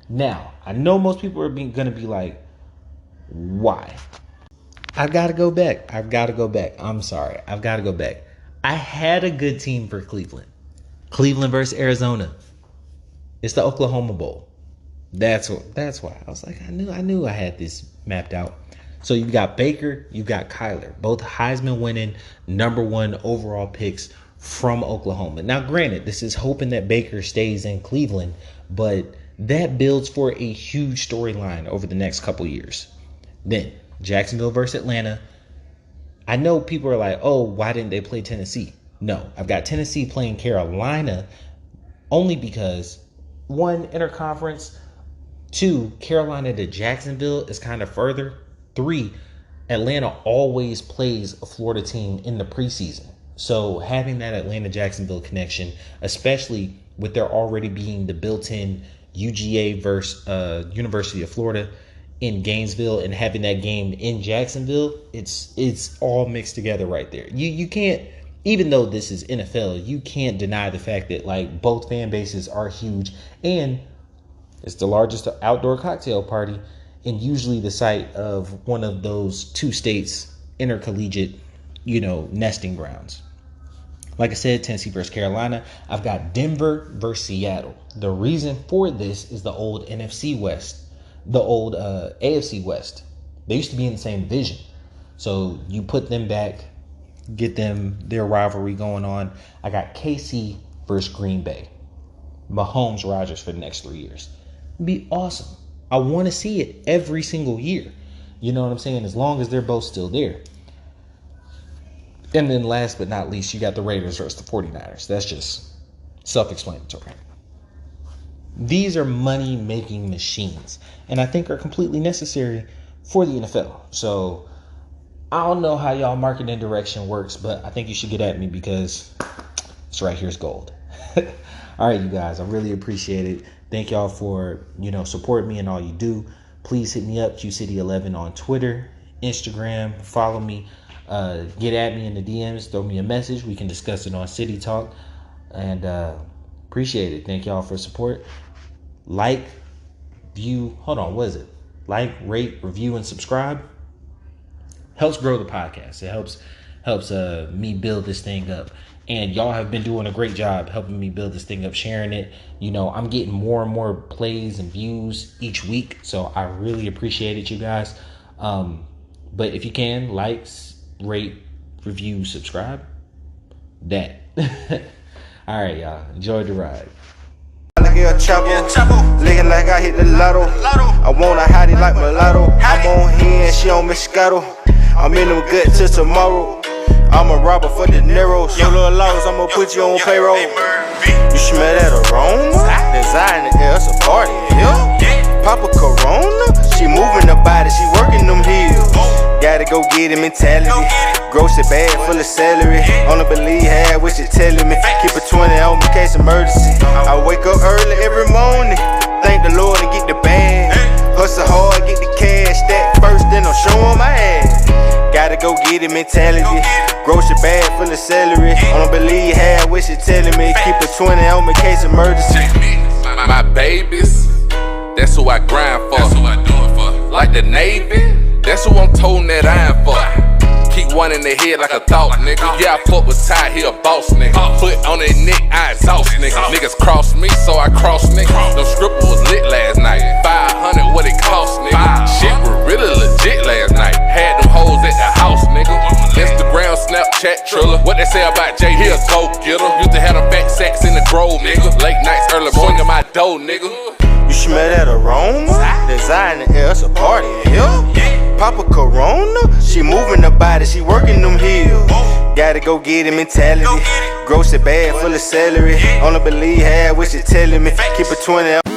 B: Now, I know most people are going to be like, why? I've got to go back. I'm sorry. I've got to go back. I had a good team for Cleveland. Cleveland versus Arizona. It's the Oklahoma Bowl. That's why I was like, I knew I had this mapped out. So you've got Baker, you've got Kyler, both Heisman winning #1 overall picks from Oklahoma. Now, granted, this is hoping that Baker stays in Cleveland, but that builds for a huge storyline over the next couple years. Then Jacksonville versus Atlanta. I know people are like, oh, why didn't they play Tennessee? No, I've got Tennessee playing Carolina only because 1, interconference. 2, Carolina to Jacksonville is kind of further. 3, Atlanta always plays a Florida team in the preseason. So having that Atlanta-Jacksonville connection, especially with there already being the built-in UGA versus University of Florida in Gainesville and having that game in Jacksonville, it's all mixed together right there. You can't, even though this is NFL, you can't deny the fact that both fan bases are huge, and it's the largest outdoor cocktail party and usually the site of one of those 2 states' intercollegiate, nesting grounds. Like I said, Tennessee versus Carolina. I've got Denver versus Seattle. The reason for this is the old NFC West, the old AFC West. They used to be in the same division. So you put them back, get them their rivalry going on. I got KC versus Green Bay. Mahomes, Rodgers for the next 3 years. Be awesome. I want to see it every single year. You know what I'm saying? As long as they're both still there. And then last but not least, you got the Raiders versus the 49ers. That's just self-explanatory. These are money-making machines, and I think are completely necessary for the NFL. So I don't know how y'all marketing direction works, but I think you should get at me because it's right here's gold. All right, you guys, I really appreciate it. Thank y'all for, supporting me and all you do. Please hit me up, QCity11 on Twitter, Instagram. Follow me. get at me in the DMs, throw me a message. We can discuss it on City Talk. And appreciate it. Thank y'all for support. Like, view, what is it? Like, rate, review, and subscribe. Helps grow the podcast. It helps me build this thing up. And y'all have been doing a great job helping me build this thing up, sharing it. You know, I'm getting more and more plays and views each week. So I really appreciate it, you guys. But if you can, likes, rate, review, subscribe. That. All right, y'all. Enjoy the ride.
A: Like a chopper, licking like I hit the lotto. I want a hottie like mulatto. I'm on here and she on Moscato. I'm in them good till tomorrow. I'm a robber for the Neros. Yo, little laws, I'ma put you on payroll. You smell that aroma? Design the air, it's a party, yeah. Pop a Corona, she moving the body, she working them heels. Gotta go get it mentality. Grocery bag full of celery. Only believe half what you telling me. Keep a 20 on me, case emergency. I wake up early every morning. Thank the Lord and get the bag. Hustle hard, get the cash. Stack first, then I'm showing my ass. Gotta go get it mentality. Grocery bag full of celery. Only believe half what you telling me. Keep a 20 on me, case emergency.
C: My babies, that's who I grind for. That's who I do it for. Like the Navy, that's who I'm toting that iron for. Keep one in the head like a thought, nigga. Yeah, I fuck with Ty, he a boss, nigga. Foot on their neck, I exhaust, nigga. Niggas cross me, so I cross, nigga. Them stripper was lit last night. 500, what it cost, nigga. Shit was really legit last night. Had them hoes at the house, nigga. Instagram, Snapchat, Triller. What they say about Jay, he a go-getter. Used to have them fat sacks in the grove, nigga. Late nights, early morning, my dough, nigga.
A: You smell that aroma? Design the air, it's a party, yeah. Pop a Corona, she moving the body, she working them heels. Gotta go get it mentality. Grocery bag full of celery. Only believe half what you telling me. Keep a 20.